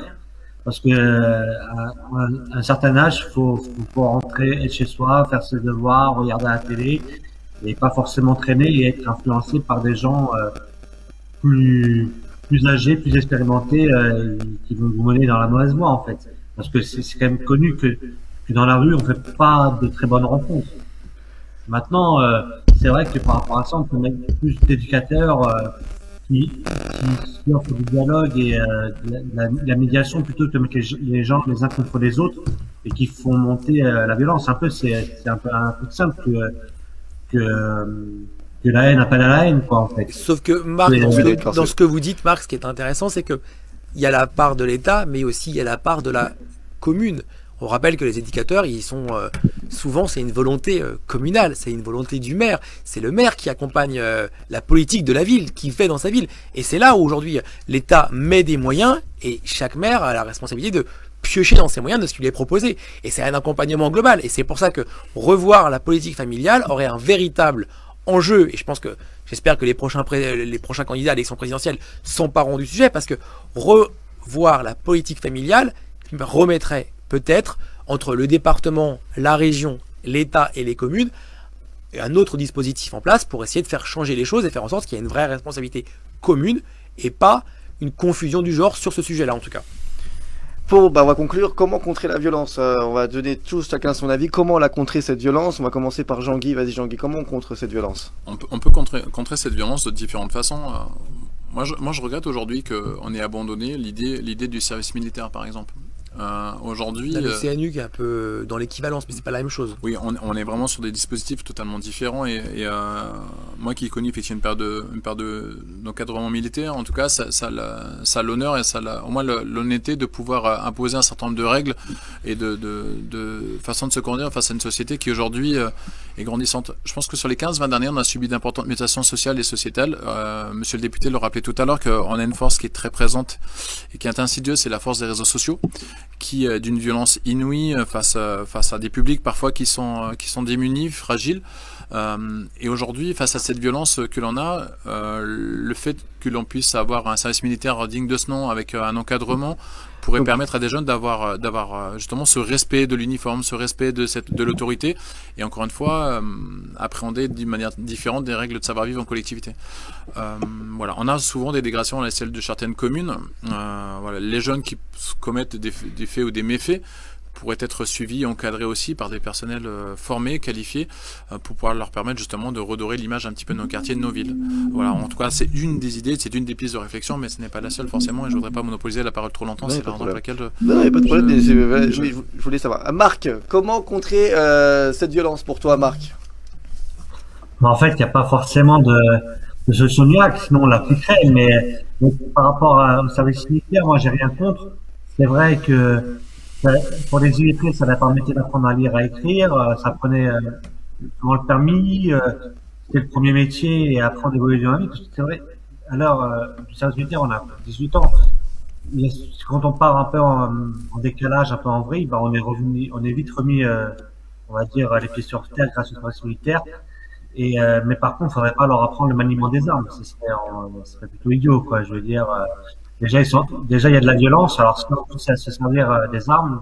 parce que à un certain âge, faut rentrer, être chez soi, faire ses devoirs, regarder la télé, et pas forcément traîner et être influencé par des gens plus âgés, plus expérimentés, qui vont vous mener dans la mauvaise voie en fait. Parce que c'est quand même connu que dans la rue, on fait pas de très bonnes rencontres. Maintenant, c'est vrai que par rapport à ça, on peut mettre plus d'éducateurs qui offrent du dialogue et la médiation plutôt que de mettre les gens les uns contre les autres et qui font monter la violence. C'est un peu simple que la haine appelle à la haine, quoi, en fait. Sauf que Marc, dans ce que vous dites, Marc, ce qui est intéressant, c'est que il y a la part de l'État, mais aussi il y a la part de la commune. On rappelle que les éducateurs, ils sont souvent, c'est une volonté communale, c'est une volonté du maire. C'est le maire qui accompagne la politique de la ville, qui fait dans sa ville. Et c'est là où aujourd'hui l'État met des moyens et chaque maire a la responsabilité de piocher dans ses moyens de ce qui lui est proposé. Et c'est un accompagnement global. Et c'est pour ça que revoir la politique familiale aurait un véritable enjeu. Et je pense que j'espère que les prochains candidats à l'élection présidentielle s'empareront du sujet, parce que revoir la politique familiale remettrait peut-être entre le département, la région, l'État et les communes, un autre dispositif en place pour essayer de faire changer les choses et faire en sorte qu'il y ait une vraie responsabilité commune et pas une confusion du genre sur ce sujet-là en tout cas. On va conclure. Comment contrer la violence? On va donner tous chacun son avis. Comment la contrer cette violence? On va commencer par Jean-Guy. Vas-y Jean-Guy, comment on contre cette violence? On peut contrer cette violence de différentes façons. Moi je regrette aujourd'hui qu'on ait abandonné l'idée du service militaire par exemple. Aujourd'hui, le CNU qui est un peu dans l'équivalence, mais c'est pas la même chose. Oui, on est vraiment sur des dispositifs totalement différents et moi qui ai connu effectivement une paire d'encadrement militaire, en tout cas, ça a l'honneur et au moins l'honnêteté de pouvoir imposer un certain nombre de règles et de façon de se conduire face à une société qui aujourd'hui est grandissante. Je pense que sur les 15-20 dernières, on a subi d'importantes mutations sociales et sociétales. Monsieur le député le rappelait tout à l'heure qu'on a une force qui est très présente et qui est insidieuse, c'est la force des réseaux sociaux, qui d'une violence inouïe face à des publics parfois qui sont démunis, fragiles. Et aujourd'hui, face à cette violence que l'on a, le fait que l'on puisse avoir un service militaire digne de ce nom, avec un encadrement, pourrait permettre à des jeunes d'avoir justement ce respect de l'uniforme, ce respect de l'autorité, et encore une fois, appréhender d'une manière différente des règles de savoir-vivre en collectivité. Voilà, on a souvent des dégradations à l'échelle de certaines communes. Voilà, les jeunes qui commettent des faits ou des méfaits pourraient être suivis et encadrés aussi par des personnels formés, qualifiés, pour pouvoir leur permettre justement de redorer l'image un petit peu de nos quartiers, de nos villes. Voilà, en tout cas, c'est une des idées, c'est une des pistes de réflexion, mais ce n'est pas la seule forcément, et je voudrais pas monopoliser la parole trop longtemps, c'est la raison pour laquelle Non, il n'y a pas de problème, je voulais savoir. Marc, comment contrer cette violence pour toi, Marc? En fait, il n'y a pas forcément de solution miracle, sinon on l'appliquerait, mais par rapport au service militaire, moi j'ai rien contre. C'est vrai que pour les illettrés, ça leur permettait d'apprendre à lire, à écrire, ça prenait souvent le permis, c'était le premier métier, et après on évolue dans la vie, parce que c'est vrai, à l'heure du service militaire, on a 18 ans, quand on part un peu en décalage, un peu en vrille, on est vite remis, on va dire, les pieds sur terre grâce au service militaire, Mais par contre, il faudrait pas leur apprendre le maniement des armes. Ce serait plutôt idiot, quoi. Je veux dire, déjà il y a de la violence. Alors si on pousse à se servir des armes,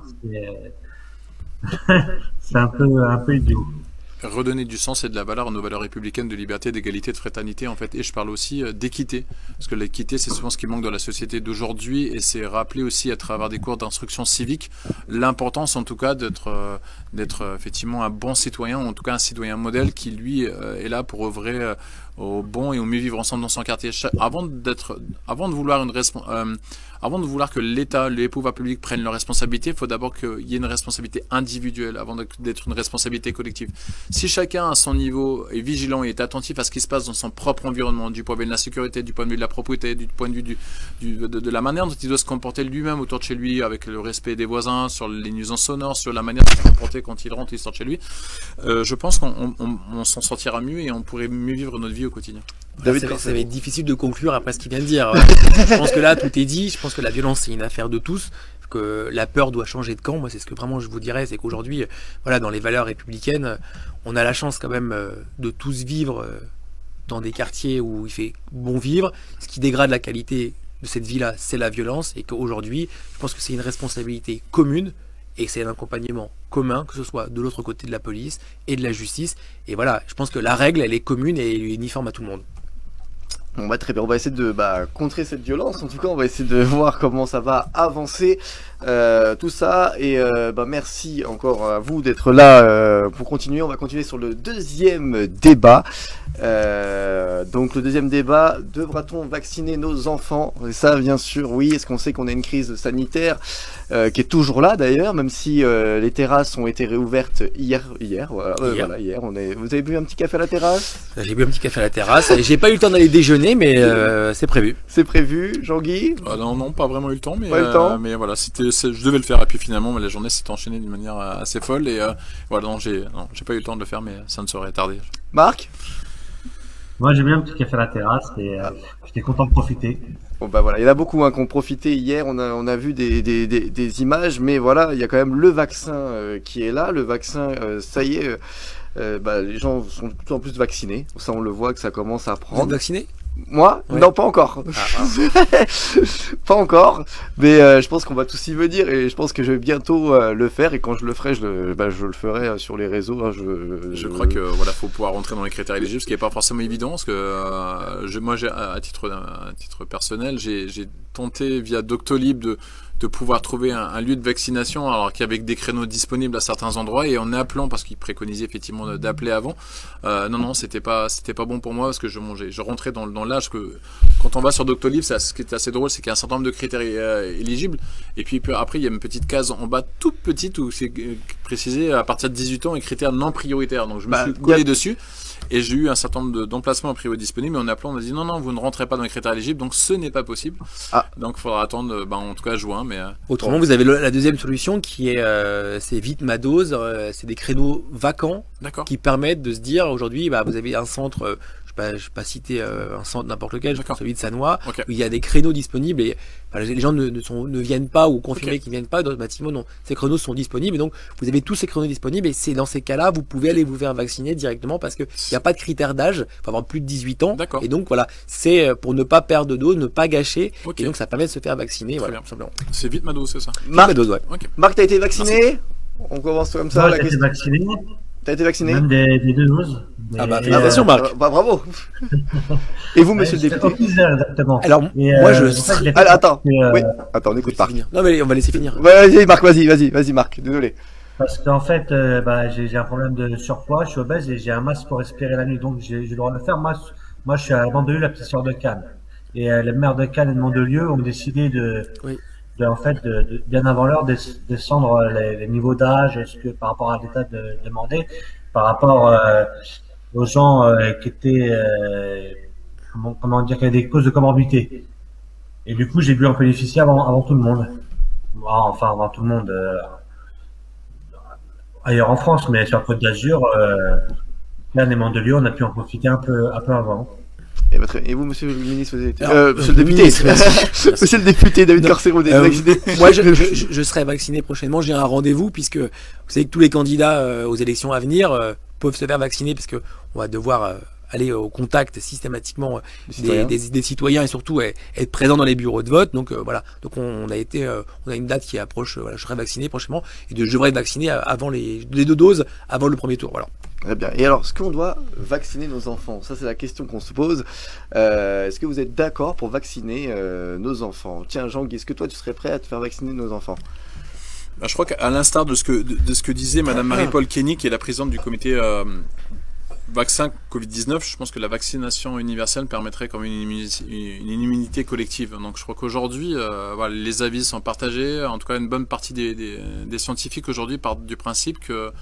c'est un peu idiot. Redonner du sens et de la valeur à nos valeurs républicaines de liberté, d'égalité, de fraternité, en fait. Et je parle aussi d'équité. Parce que l'équité, c'est souvent ce qui manque dans la société d'aujourd'hui. Et c'est rappeler aussi à travers des cours d'instruction civique l'importance, en tout cas, d'être effectivement un bon citoyen, ou en tout cas un citoyen modèle qui, lui, est là pour œuvrer au bon et au mieux vivre ensemble dans son quartier. Avant de vouloir que l'État, les pouvoirs publics prennent leurs responsabilités, il faut d'abord qu'il y ait une responsabilité individuelle avant d'être une responsabilité collective. Si chacun à son niveau est vigilant et est attentif à ce qui se passe dans son propre environnement, du point de vue de la sécurité, du point de vue de la propriété, du point de vue de la manière dont il doit se comporter lui-même autour de chez lui, avec le respect des voisins, sur les nuisances sonores, sur la manière de se comporter quand il rentre et sort de chez lui, je pense qu'on s'en sortira mieux et on pourrait mieux vivre notre vie au quotidien. Ça va être difficile de conclure après ce qu'il vient de dire. Je pense que là, tout est dit. Je pense que la violence, c'est une affaire de tous. Que la peur doit changer de camp. Moi, c'est ce que vraiment je vous dirais. C'est qu'aujourd'hui, voilà, dans les valeurs républicaines, on a la chance quand même de tous vivre dans des quartiers où il fait bon vivre. Ce qui dégrade la qualité de cette vie-là, c'est la violence. Et qu'aujourd'hui, je pense que c'est une responsabilité commune. Et c'est un accompagnement commun, que ce soit de l'autre côté de la police et de la justice. Et voilà, je pense que la règle, elle est commune et uniforme à tout le monde. Bon bah très bien, on va essayer de contrer cette violence, en tout cas on va essayer de voir comment ça va avancer tout ça, et merci encore à vous d'être là pour continuer. On va continuer sur le deuxième débat. Donc le deuxième débat, devra-t-on vacciner nos enfants? Et ça bien sûr oui, est-ce qu'on sait qu'on a une crise sanitaire qui est toujours là d'ailleurs, même si les terrasses ont été réouvertes hier. Voilà, hier. Vous avez bu un petit café à la terrasse? J'ai bu un petit café à la terrasse, et j'ai pas eu le temps d'aller déjeuner, mais c'est prévu. C'est prévu, Jean-Guy? Non, pas vraiment eu le temps, mais, mais voilà, je devais le faire, et puis finalement la journée s'est enchaînée d'une manière assez folle, et voilà, j'ai pas eu le temps de le faire, mais ça ne saurait tarder. Marc? Moi j'ai bu un petit café à la terrasse et j'étais content de profiter. Bon bah voilà, il y en a beaucoup qui ont profité hier, on a vu des images, mais voilà, il y a quand même le vaccin qui est là, le vaccin, ça y est, les gens sont de plus en plus vaccinés, ça on le voit que ça commence à prendre. Vous êtes vacciné? Moi? Ouais. Non, pas encore. Pas encore, mais je pense qu'on va tous y venir, et je pense que je vais bientôt le faire, et quand je le ferai, je le ferai sur les réseaux. Hein, je crois que voilà, faut pouvoir rentrer dans les critères éligibles, ce qui n'est pas forcément évident, parce que moi, à titre personnel, j'ai tenté via Doctolib de pouvoir trouver un lieu de vaccination, alors qu'il y avait des créneaux disponibles à certains endroits, et en appelant, parce qu'ils préconisaient effectivement d'appeler avant, non, c'était pas bon pour moi, parce que je rentrais dans l'âge que, quand on va sur Doctolib, ce qui est assez drôle, c'est qu'il y a un certain nombre de critères éligibles, et puis après il y a une petite case en bas toute petite où c'est précisé à partir de 18 ans et critères non prioritaires, donc je me suis collé dessus. Et j'ai eu un certain nombre d'emplacements privés disponibles, mais en appelant, on m'a dit non, vous ne rentrez pas dans les critères éligibles, donc ce n'est pas possible. Donc il faudra attendre, en tout cas juin. Mais autrement, vous avez la deuxième solution qui est, c'est vite ma dose, c'est des créneaux vacants qui permettent de se dire aujourd'hui, vous avez un centre. Je ne vais pas citer un centre n'importe lequel, celui de Sannois, où il y a des créneaux disponibles, et les gens ne viennent pas, ou confirmer qu'ils ne viennent pas dans ce bâtiment. Non, ces créneaux sont disponibles, et donc vous avez tous ces créneaux disponibles, et c'est dans ces cas-là, vous pouvez aller vous faire vacciner directement, parce qu'il n'y a pas de critère d'âge, il faut avoir plus de 18 ans, et donc voilà, c'est pour ne pas perdre de dose, ne pas gâcher, et donc ça permet de se faire vacciner. Voilà, tout simplement. C'est vite ma dose, c'est ça? Marc, dose, ouais. Marc, t'as été vacciné? Merci. On commence comme ça. Moi, j'ai été vacciné. T'as été vacciné? Même des deux doses. Félicitations, Marc. Bravo. Et vous, monsieur le député? Exactement. Alors, moi, attends, on écoute Marc. Non, mais on va laisser finir. Vas-y, Marc, vas-y, Marc, désolé. Parce qu'en fait, j'ai un problème de surpoids, je suis obèse et j'ai un masque pour respirer la nuit, donc j'ai le droit de le faire. Moi, je suis à Mandelieu, la petite sœur de Cannes. Et les maires de Cannes et de Mandelieu ont décidé de bien avant l'heure, descendre les niveaux d'âge, par rapport à l'état demandé, par rapport aux gens qui étaient, comment dire, qui avaient des causes de comorbidité. Et du coup, j'ai pu en bénéficier avant tout le monde. Enfin, avant tout le monde ailleurs en France, mais sur la Côte d'Azur, Cannes et Mandelieu, on a pu en profiter un peu avant. Et vous, monsieur le ministre, vous avez été... monsieur le député, monsieur le député David Corcero, vacciné. Moi, je serai vacciné prochainement. J'ai un rendez-vous, puisque vous savez que tous les candidats aux élections à venir peuvent se faire vacciner parce que on va devoir aller au contact systématiquement des citoyens et surtout être présent dans les bureaux de vote. Donc voilà. Donc on a une date qui approche. Voilà, je serai vacciné prochainement et je devrais être vacciné avant les 2 doses avant le premier tour. Voilà. Très bien. Et alors, est-ce qu'on doit vacciner nos enfants? Ça, c'est la question qu'on se pose. Est-ce que vous êtes d'accord pour vacciner nos enfants? Tiens, Jean-Guy, est-ce que toi, tu serais prêt à te faire vacciner nos enfants? Je crois qu'à l'instar de ce que disait Madame Marie-Paul Kenny, qui est la présidente du comité vaccin Covid-19, je pense que la vaccination universelle permettrait comme une immunité collective. Donc je crois qu'aujourd'hui, voilà, les avis sont partagés. En tout cas, une bonne partie des scientifiques aujourd'hui partent du principe que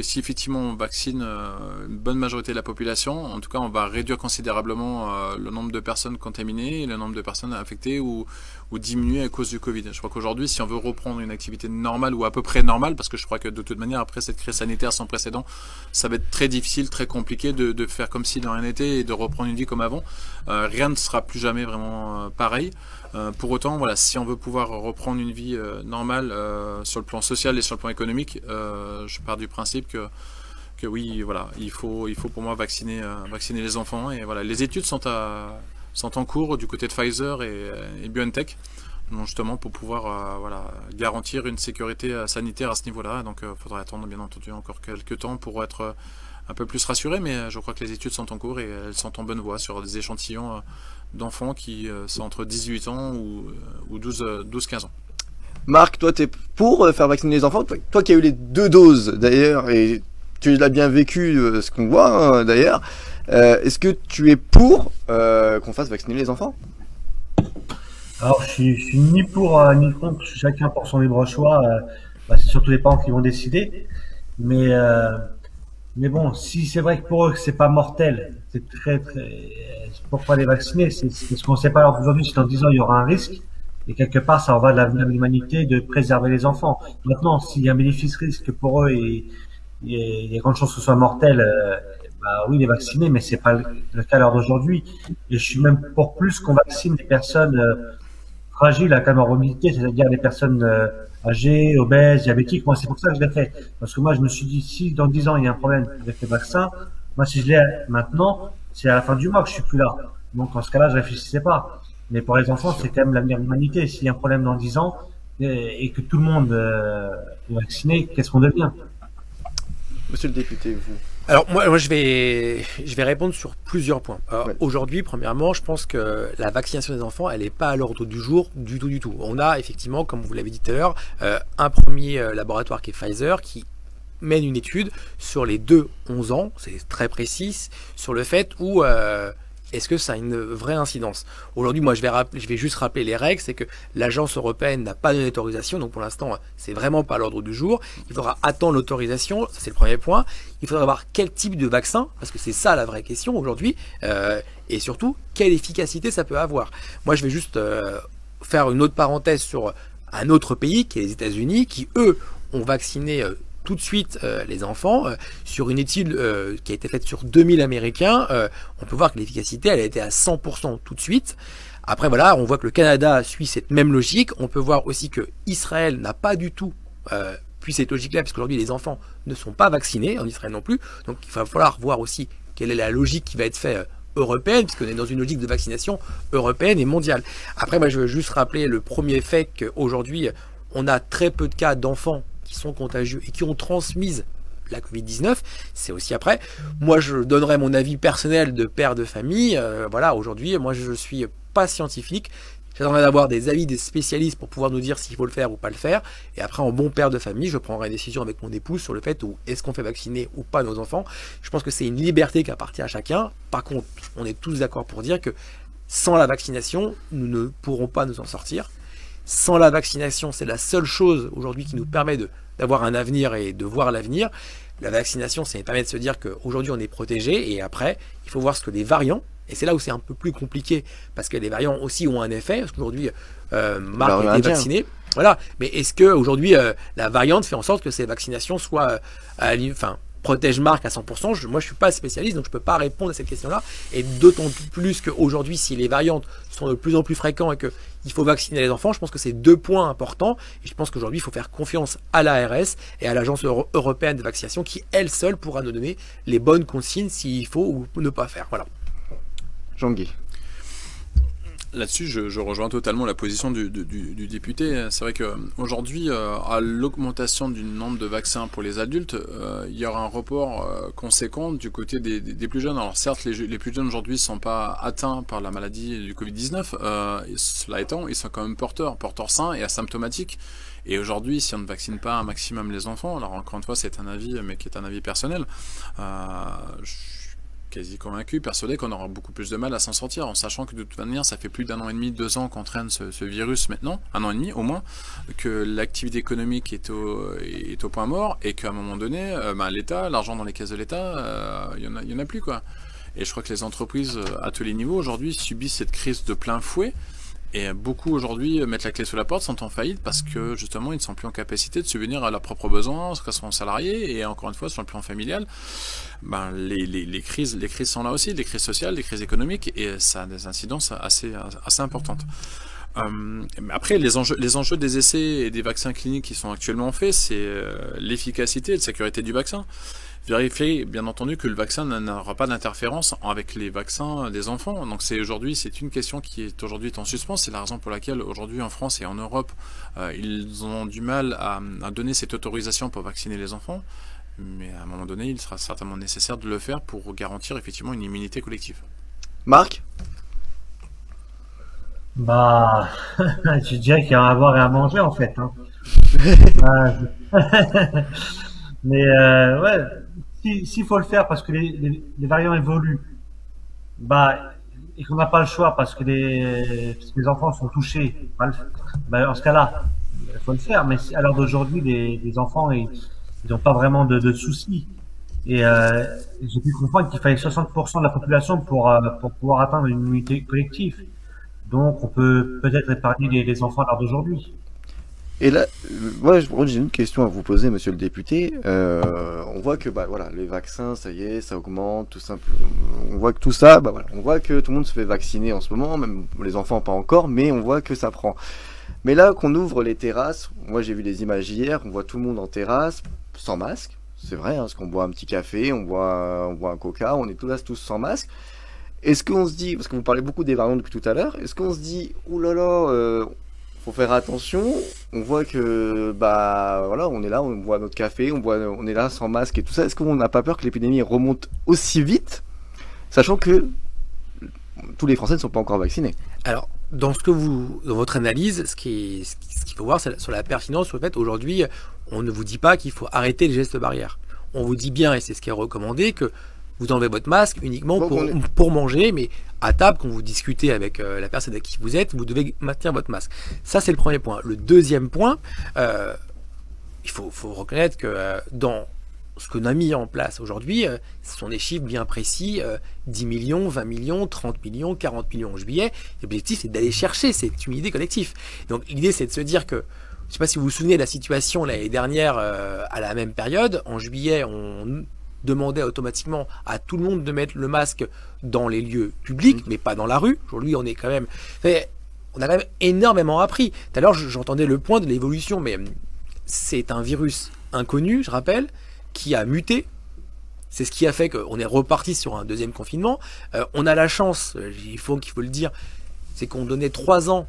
si effectivement on vaccine une bonne majorité de la population, en tout cas on va réduire considérablement le nombre de personnes contaminées et le nombre de personnes infectées ou diminuer à cause du Covid. Je crois qu'aujourd'hui, si on veut reprendre une activité normale ou à peu près normale, parce que je crois que de toute manière, après cette crise sanitaire sans précédent, ça va être très difficile, très compliqué de faire comme si de rien n'était et de reprendre une vie comme avant. Rien ne sera plus jamais vraiment pareil. Pour autant, voilà, si on veut pouvoir reprendre une vie normale sur le plan social et sur le plan économique, je pars du principe que oui, voilà, il faut pour moi vacciner les enfants. Et voilà, les études sont en cours du côté de Pfizer et BioNTech, donc justement pour pouvoir voilà, garantir une sécurité sanitaire à ce niveau-là. Donc il faudrait attendre bien entendu encore quelques temps pour être un peu plus rassuré, mais je crois que les études sont en cours et elles sont en bonne voie sur des échantillons d'enfants qui sont entre 18 ans ou 12-15 ans. Marc, toi, tu es pour faire vacciner les enfants? Toi qui as eu les 2 doses d'ailleurs, et tu l'as bien vécu, ce qu'on voit d'ailleurs, est-ce que tu es pour qu'on fasse vacciner les enfants? Alors, je suis ni pour ni contre, chacun pour son libre choix. C'est surtout les parents qui vont décider. Mais bon, si c'est vrai que pour eux c'est pas mortel, c'est très pourquoi les vacciner? C'est ce qu'on sait pas alors aujourd'hui, si dans 10 ans il y aura un risque. Et quelque part, ça en va de l'avenir de l'humanité, de préserver les enfants. Maintenant, s'il y a un bénéfice-risque pour eux et il y a grande chance que ce soit mortel, oui, les vacciner, mais c'est pas le cas à l'heure d'aujourd'hui. Et je suis même pour plus qu'on vaccine les personnes fragiles à comorbidité, c'est-à-dire les personnes âgées, obèses, diabétiques. Moi, c'est pour ça que je l'ai fait. Parce que moi, je me suis dit, si dans 10 ans, il y a un problème avec le vaccin, moi, si je l'ai maintenant, c'est à la fin du mois que je suis plus là. Donc, en ce cas-là, je réfléchissais pas. Mais pour les enfants, c'est quand même l'avenir de l'humanité. S'il y a un problème dans 10 ans et que tout le monde est vacciné, qu'est-ce qu'on devient? Monsieur le député, vous. Alors moi je vais répondre sur plusieurs points. Ouais. Aujourd'hui, premièrement, je pense que la vaccination des enfants, elle n'est pas à l'ordre du jour du tout. On a effectivement, comme vous l'avez dit tout à l'heure, un premier laboratoire qui est Pfizer qui mène une étude sur les 2-11 ans, c'est très précis, sur le fait où est-ce que ça a une vraie incidence. Aujourd'hui, moi, je vais juste rappeler les règles, c'est que l'agence européenne n'a pas donné d'autorisation, donc pour l'instant, c'est vraiment pas à l'ordre du jour. Il faudra attendre l'autorisation, ça c'est le premier point. Il faudra voir quel type de vaccin, parce que c'est ça la vraie question aujourd'hui, et surtout, quelle efficacité ça peut avoir. Moi, je vais juste faire une autre parenthèse sur un autre pays, qui est les États-Unis, qui, eux, ont vacciné tout de suite les enfants sur une étude qui a été faite sur 2000 Américains. On peut voir que l'efficacité elle a été à 100% tout de suite. Après voilà, on voit que le Canada suit cette même logique. On peut voir aussi que Israël n'a pas du tout puis cette logique-là, parce qu'aujourd'hui les enfants ne sont pas vaccinés en Israël non plus. Donc il va falloir voir aussi quelle est la logique qui va être faite européenne, puisqu'on est dans une logique de vaccination européenne et mondiale. Après moi je veux juste rappeler le premier fait qu'aujourd'hui on a très peu de cas d'enfants qui sont contagieux et qui ont transmis la Covid-19, c'est aussi après. Moi, je donnerai mon avis personnel de père de famille. Voilà, aujourd'hui, moi, je suis pas scientifique. J'attendrai d'avoir des avis des spécialistes pour pouvoir nous dire s'il faut le faire ou pas le faire. Et après, en bon père de famille, je prendrai une décision avec mon épouse sur le fait où est-ce qu'on fait vacciner ou pas nos enfants. Je pense que c'est une liberté qui appartient à chacun. Par contre, on est tous d'accord pour dire que sans la vaccination, nous ne pourrons pas nous en sortir. Sans la vaccination, c'est la seule chose aujourd'hui qui nous permet d'avoir un avenir et de voir l'avenir. La vaccination, ça nous permet de se dire qu'aujourd'hui on est protégé et après, il faut voir ce que les variants, et c'est là où c'est un peu plus compliqué, parce que les variants aussi ont un effet, parce qu'aujourd'hui, Marc a été vacciné. Voilà. Mais est-ce qu'aujourd'hui, la variante fait en sorte que ces vaccinations soient protège Marc à 100%. Moi, je suis pas spécialiste, donc je peux pas répondre à cette question-là. Et d'autant plus qu'aujourd'hui, si les variantes sont de plus en plus fréquentes et qu'il faut vacciner les enfants, je pense que c'est 2 points importants. Et je pense qu'aujourd'hui, il faut faire confiance à l'ARS et à l'Agence européenne de vaccination qui, elle seule, pourra nous donner les bonnes consignes s'il faut ou ne pas faire. Voilà. Jean-Guy. Là-dessus, je rejoins totalement la position du député. C'est vrai qu'aujourd'hui, à l'augmentation du nombre de vaccins pour les adultes, il y aura un report conséquent du côté des plus jeunes. Alors certes, les plus jeunes aujourd'hui ne sont pas atteints par la maladie du Covid-19. Cela étant, ils sont quand même porteurs sains et asymptomatiques. Et aujourd'hui, si on ne vaccine pas un maximum les enfants, alors encore une fois, c'est un avis, mais qui est un avis personnel, je suis quasi convaincu, persuadé qu'on aura beaucoup plus de mal à s'en sortir, en sachant que de toute manière, ça fait plus d'1 an et demi, 2 ans qu'on traîne ce virus maintenant, 1 an et demi au moins, que l'activité économique est au point mort, et qu'à un moment donné, l'État, l'argent dans les caisses de l'État, il y en a plus, quoi. Et je crois que les entreprises à tous les niveaux aujourd'hui subissent cette crise de plein fouet. Et beaucoup aujourd'hui mettent la clé sous la porte, sont en faillite parce que justement ils ne sont plus en capacité de subvenir à leurs propres besoins, ce que sont salariés, et encore une fois sur le plan familial, les crises sont là aussi, les crises sociales, les crises économiques, et ça a des incidences assez importantes. Après, les enjeux des essais et des vaccins cliniques qui sont actuellement faits, c'est l'efficacité et la sécurité du vaccin. Vérifier, bien entendu, que le vaccin n'aura pas d'interférence avec les vaccins des enfants. Donc c'est une question qui est aujourd'hui en suspens. C'est la raison pour laquelle aujourd'hui en France et en Europe, ils ont du mal à donner cette autorisation pour vacciner les enfants. Mais à un moment donné, il sera certainement nécessaire de le faire pour garantir effectivement une immunité collective. Marc ? Je dirais qu'il y a à boire et à manger en fait. Hein. Mais ouais, s'il faut le faire parce que les variants évoluent, et qu'on n'a pas le choix parce que les enfants sont touchés, en ce cas-là, il faut le faire. Mais à l'heure d'aujourd'hui, les enfants, ils n'ont pas vraiment de soucis. Et j'ai pu comprendre qu'il fallait 60% de la population pour pouvoir atteindre une immunité collective. Donc, on peut peut-être épargner les enfants à l'heure d'aujourd'hui. Et là, moi j'ai une question à vous poser, monsieur le député. On voit que les vaccins, ça y est, ça augmente, tout simplement. On voit que tout ça, on voit que tout le monde se fait vacciner en ce moment, même les enfants pas encore, mais on voit que ça prend. Mais là, qu'on ouvre les terrasses, moi j'ai vu les images hier, on voit tout le monde en terrasse, sans masque. C'est vrai, parce qu'on boit un petit café, on boit un coca, on est tous sans masque. Est-ce qu'on se dit, parce que vous parlez beaucoup des variants depuis tout à l'heure, est-ce qu'on se dit, oulala, faut faire attention, on voit que on est là, on boit notre café, on est là sans masque et tout ça. Est-ce qu'on n'a pas peur que l'épidémie remonte aussi vite, sachant que tous les Français ne sont pas encore vaccinés? Alors, dans votre analyse, ce qu'il faut voir, c'est sur la pertinence. Sur le fait, aujourd'hui, on ne vous dit pas qu'il faut arrêter les gestes barrières. On vous dit bien, et c'est ce qui est recommandé, que vous enlevez votre masque uniquement pour manger, mais à table, quand vous discutez avec la personne avec qui vous êtes, vous devez maintenir votre masque. Ça, c'est le premier point. Le deuxième point, il faut reconnaître que dans ce qu'on a mis en place aujourd'hui, ce sont des chiffres bien précis, 10 millions, 20 millions, 30 millions, 40 millions en juillet. L'objectif, c'est d'aller chercher cette immunité collective. Donc, l'idée, c'est de se dire que, je ne sais pas si vous vous souvenez de la situation l'année dernière, à la même période, en juillet, on demandait automatiquement à tout le monde de mettre le masque dans les lieux publics, mais pas dans la rue. Aujourd'hui, on a quand même énormément appris. Tout à l'heure, j'entendais le point de l'évolution, mais c'est un virus inconnu, je rappelle, qui a muté. C'est ce qui a fait qu'on est reparti sur un deuxième confinement. On a la chance, qu'il faut le dire, c'est qu'on donnait 3 ans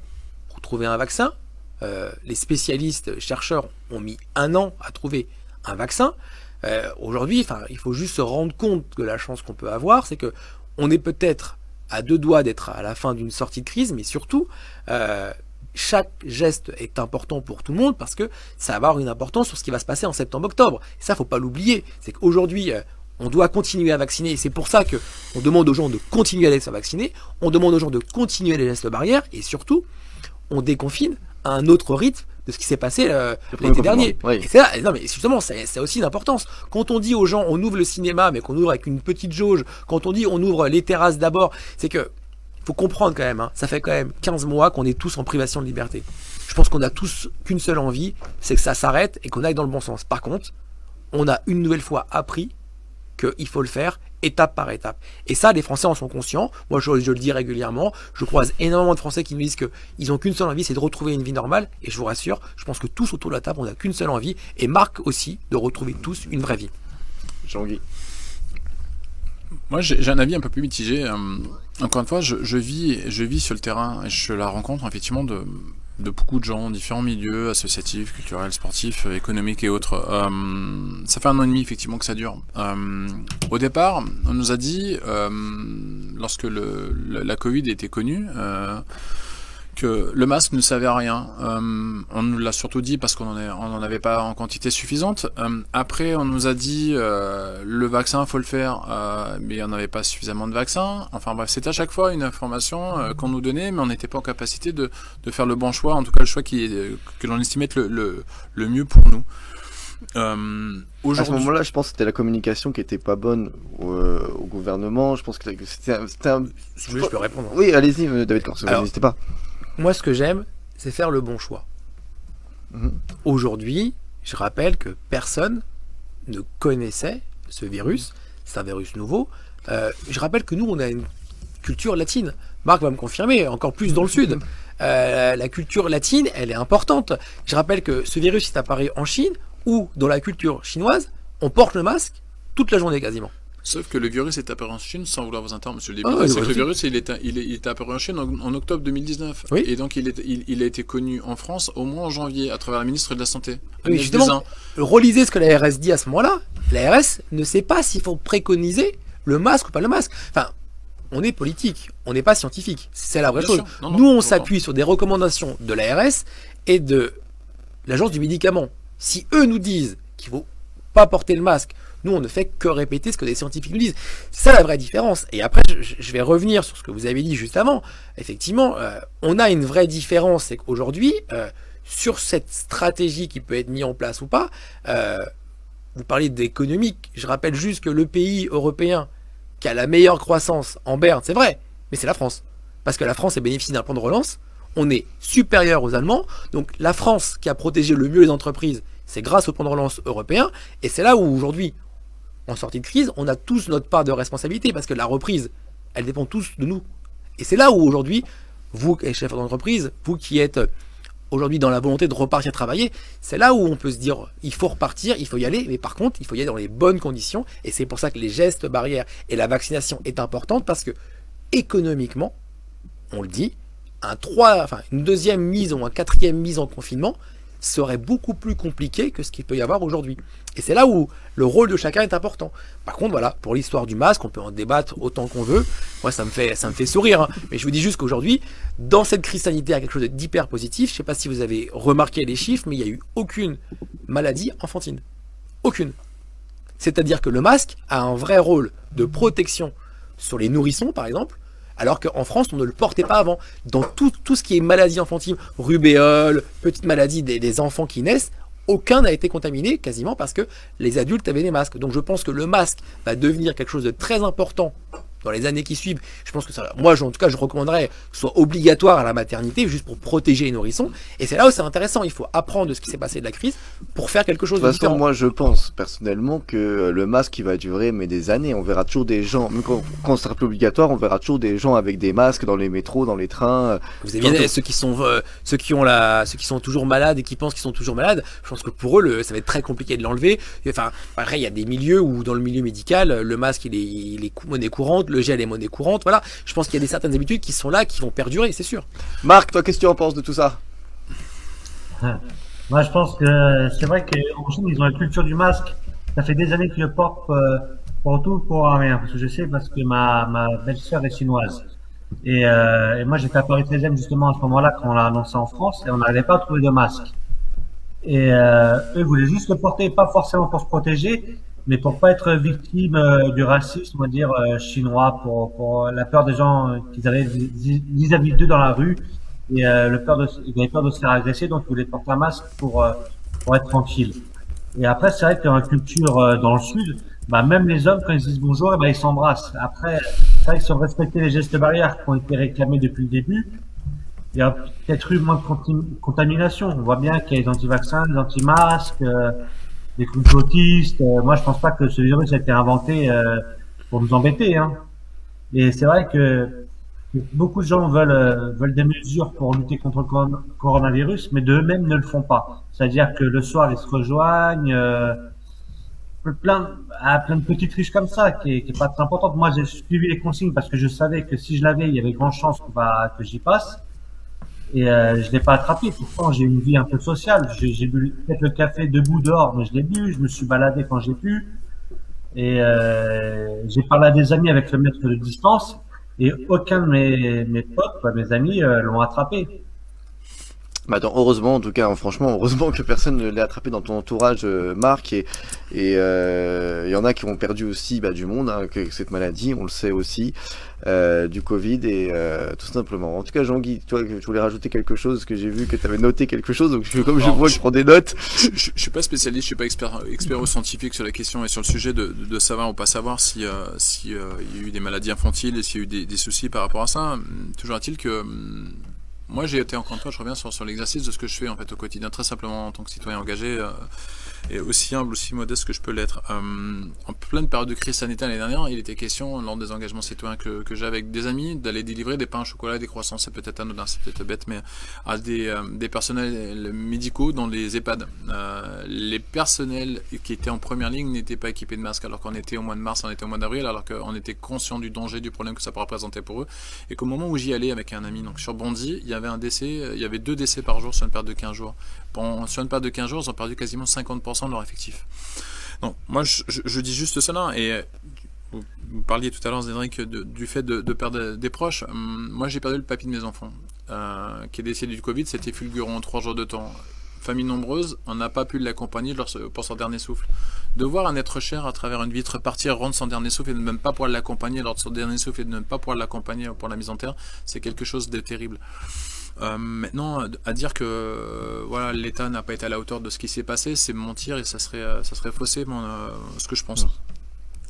pour trouver un vaccin. Les spécialistes, chercheurs ont mis 1 an à trouver un vaccin. Aujourd'hui, il faut juste se rendre compte que la chance qu'on peut avoir, c'est que on est peut-être à 2 doigts d'être à la fin d'une sortie de crise, mais surtout, chaque geste est important pour tout le monde parce que ça va avoir une importance sur ce qui va se passer en septembre-octobre. Et ça, faut pas l'oublier. C'est qu'aujourd'hui, on doit continuer à vacciner. Et c'est pour ça que on demande aux gens de continuer à se vacciner. On demande aux gens de continuer les gestes barrières. Et surtout, on déconfine à un autre rythme de ce qui s'est passé l'été dernier. Oui. Et c'est là, non mais justement, ça a aussi une importance. Quand on dit aux gens, on ouvre le cinéma, mais qu'on ouvre avec une petite jauge, quand on dit on ouvre les terrasses d'abord, c'est que faut comprendre quand même, ça fait quand même 15 mois qu'on est tous en privation de liberté. Je pense qu'on a tous qu'une seule envie, c'est que ça s'arrête et qu'on aille dans le bon sens. Par contre, on a une nouvelle fois appris qu'il faut le faire étape par étape. Et ça, les Français en sont conscients. Moi, je le dis régulièrement. Je croise énormément de Français qui nous disent qu'ils n'ont qu'une seule envie, c'est de retrouver une vie normale. Et je vous rassure, je pense que tous autour de la table, on n'a qu'une seule envie. Et Marc aussi, de retrouver tous une vraie vie. Jean-Guy. Moi, j'ai un avis un peu plus mitigé. Encore une fois, je vis sur le terrain et je la rencontre effectivement de beaucoup de gens, différents milieux, associatifs, culturels, sportifs, économiques et autres. Ça fait 1 an et demi effectivement que ça dure. Au départ, on nous a dit, lorsque la Covid était connue, que le masque ne servait à rien. On nous l'a surtout dit parce qu'on en avait pas en quantité suffisante. Après, on nous a dit le vaccin, faut le faire, mais on n'avait pas suffisamment de vaccins. Enfin bref, c'était à chaque fois une information qu'on nous donnait, mais on n'était pas en capacité de faire le bon choix, en tout cas le choix que l'on estimait être le mieux pour nous. À ce moment-là, je pense que c'était la communication qui était pas bonne au gouvernement. Je pense que c'était un... Je peux répondre. Oui, allez-y, David Corso, n'hésitez pas. Moi, ce que j'aime, c'est faire le bon choix. Aujourd'hui, je rappelle que personne ne connaissait ce virus. C'est un virus nouveau. Je rappelle que nous, on a une culture latine. Marc va me confirmer, encore plus dans le sud. La culture latine, elle est importante. Je rappelle que ce virus est apparu en Chine, où dans la culture chinoise, on porte le masque toute la journée quasiment. Sauf que le virus est apparu en Chine, sans vouloir vous interrompre, monsieur le député, c'est que le virus il est apparu en Chine en octobre 2019. Oui. Et donc il a été connu en France au moins en janvier, à travers la ministre de la Santé. Oui, justement, relisez ce que l'ARS dit à ce moment-là. L'ARS ne sait pas s'il faut préconiser le masque ou pas le masque. Enfin, on est politique, on n'est pas scientifique. C'est la vraie chose. Nous, on s'appuie sur des recommandations de l'ARS et de l'Agence du médicament. Si eux nous disent qu'il ne faut pas porter le masque, nous, on ne fait que répéter ce que les scientifiques nous disent. C'est ça la vraie différence. Et après, je vais revenir sur ce que vous avez dit juste avant. Effectivement, on a une vraie différence. C'est qu'aujourd'hui, sur cette stratégie qui peut être mise en place ou pas, vous parlez d'économique. Je rappelle juste que le pays européen qui a la meilleure croissance en berne, c'est vrai, mais c'est la France. Parce que la France est bénéficie d'un plan de relance. On est supérieur aux Allemands. Donc la France qui a protégé le mieux les entreprises, c'est grâce au plan de relance européen. Et c'est là où aujourd'hui, en sortie de crise, on a tous notre part de responsabilité parce que la reprise, elle dépend tous de nous. Et c'est là où aujourd'hui, vous qui êtes chef d'entreprise, vous qui êtes aujourd'hui dans la volonté de repartir travailler, c'est là où on peut se dire, il faut repartir, il faut y aller, mais par contre, il faut y aller dans les bonnes conditions. Et c'est pour ça que les gestes barrières et la vaccination est importante parce que économiquement, on le dit, une deuxième mise ou un quatrième mise en confinement serait beaucoup plus compliqué que ce qu'il peut y avoir aujourd'hui. Et c'est là où le rôle de chacun est important. Par contre, voilà, pour l'histoire du masque, on peut en débattre autant qu'on veut. Moi, ça me fait sourire. Hein. Mais je vous dis juste qu'aujourd'hui, dans cette crise sanitaire, il y a quelque chose d'hyper positif. Je ne sais pas si vous avez remarqué les chiffres, mais il n'y a eu aucune maladie enfantine. Aucune. C'est-à-dire que le masque a un vrai rôle de protection sur les nourrissons, par exemple, alors qu'en France, on ne le portait pas avant. Dans tout ce qui est maladie enfantine, rubéole, petite maladie des enfants qui naissent, aucun n'a été contaminé quasiment parce que les adultes avaient des masques. Donc je pense que le masque va devenir quelque chose de très important dans les années qui suivent. Je pense que ça, moi, en tout cas, je recommanderais que ce soit obligatoire à la maternité, juste pour protéger les nourrissons. Et c'est là où c'est intéressant. Il faut apprendre de ce qui s'est passé de la crise pour faire quelque chose de différent. Moi, je pense personnellement que le masque, il va durer mais des années. On verra toujours des gens, même quand ce sera plus obligatoire, on verra toujours des gens avec des masques dans les métros, dans les trains. Vous avez bien ceux qui sont toujours malades et qui pensent qu'ils sont toujours malades. Je pense que pour eux, ça va être très compliqué de l'enlever. Enfin, après, il y a des milieux où, dans le milieu médical, le masque, il est monnaie courante. Le gel est monnaie courante, voilà. Je pense qu'il y a certaines habitudes qui sont là, qui vont perdurer, c'est sûr. Marc, toi, qu'est-ce que tu en penses de tout ça? Moi, je pense que c'est vrai qu'en Chine, ils ont la culture du masque. Ça fait des années qu'ils le portent pour tout, pour rien. Parce que je sais, parce que ma belle-sœur est chinoise. Et moi, j'étais à Paris 13e justement à ce moment-là, quand on l'a annoncé en France, et on n'avait pas trouvé de masque. Et eux voulaient juste le porter, pas forcément pour se protéger, mais pour pas être victime du racisme, on va dire, chinois, pour la peur des gens qu'ils avaient vis-à-vis d'eux dans la rue, et ils avaient peur de se faire agresser, donc ils voulaient porter un masque pour être tranquille. Et après, c'est vrai que dans la culture dans le sud, même les hommes, quand ils disent bonjour, ils s'embrassent. Après, c'est vrai que si on respectait les gestes barrières qui ont été réclamés depuis le début, il y a peut-être eu moins de contamination. On voit bien qu'il y a les anti-vaccins, les anti-masques, des complotistes. Moi, je pense pas que ce virus a été inventé pour nous embêter. Hein. Et c'est vrai que beaucoup de gens veulent des mesures pour lutter contre le coronavirus, mais d'eux-mêmes ne le font pas. C'est-à-dire que le soir, ils se rejoignent, plein de petites triches comme ça, qui est pas très importante. Moi, j'ai suivi les consignes parce que je savais que si je l'avais, il y avait grande chance que j'y passe. Et je l'ai pas attrapé. Pourtant, j'ai une vie un peu sociale. J'ai bu peut-être le café debout dehors, mais je l'ai bu. Je me suis baladé quand j'ai pu. Et j'ai parlé à des amis avec le mètre de distance. Et aucun de mes potes, mes amis, l'ont attrapé. Bah attends, heureusement, en tout cas, franchement, heureusement que personne ne l'ait attrapé dans ton entourage, Marc, et y en a qui ont perdu aussi du monde, hein, que cette maladie, on le sait aussi, du Covid, et tout simplement. En tout cas, Jean-Guy, toi, tu voulais rajouter quelque chose, que j'ai vu que tu avais noté quelque chose, donc comme je vois que je prends des notes. Je suis pas spécialiste, je suis pas expert ou scientifique sur la question et sur le sujet de savoir ou pas savoir si y a eu des maladies infantiles et s'il y a eu des soucis par rapport à ça. Toujours est-il que moi, j'ai été, encore une fois, je reviens sur l'exercice de ce que je fais en fait au quotidien, très simplement en tant que citoyen engagé, et aussi humble, aussi modeste que je peux l'être. En pleine période de crise sanitaire l'année dernière, il était question, lors des engagements citoyens que j'ai avec des amis, d'aller délivrer des pains au chocolat, des croissants, c'est peut-être anodin, c'est peut-être bête, mais à des personnels médicaux dans les EHPAD. Les personnels qui étaient en première ligne n'étaient pas équipés de masques, alors qu'on était au mois de mars, on était au mois d'avril, alors qu'on était conscient du danger, du problème que ça représentait pour eux, et qu'au moment où j'y allais avec un ami, donc sur Bondy, il y avait 2 décès par jour sur une période de 15 jours. Sur une période de 15 jours, ils ont perdu quasiment 50% de leur effectif. Donc, moi, je dis juste cela, et vous parliez tout à l'heure, Cédric, du fait de perdre des proches. Moi, j'ai perdu le papy de mes enfants, qui est décédé du Covid, c'était fulgurant en 3 jours de temps. Famille nombreuse, on n'a pas pu l'accompagner pour son dernier souffle. De voir un être cher à travers une vitre partir, rendre son dernier souffle et de ne même pas pouvoir l'accompagner lors de son dernier souffle et de ne pas pouvoir l'accompagner pour la mise en terre, c'est quelque chose de terrible. Maintenant, à dire que voilà, l'État n'a pas été à la hauteur de ce qui s'est passé, c'est mentir et ça serait fausser ce que je pense.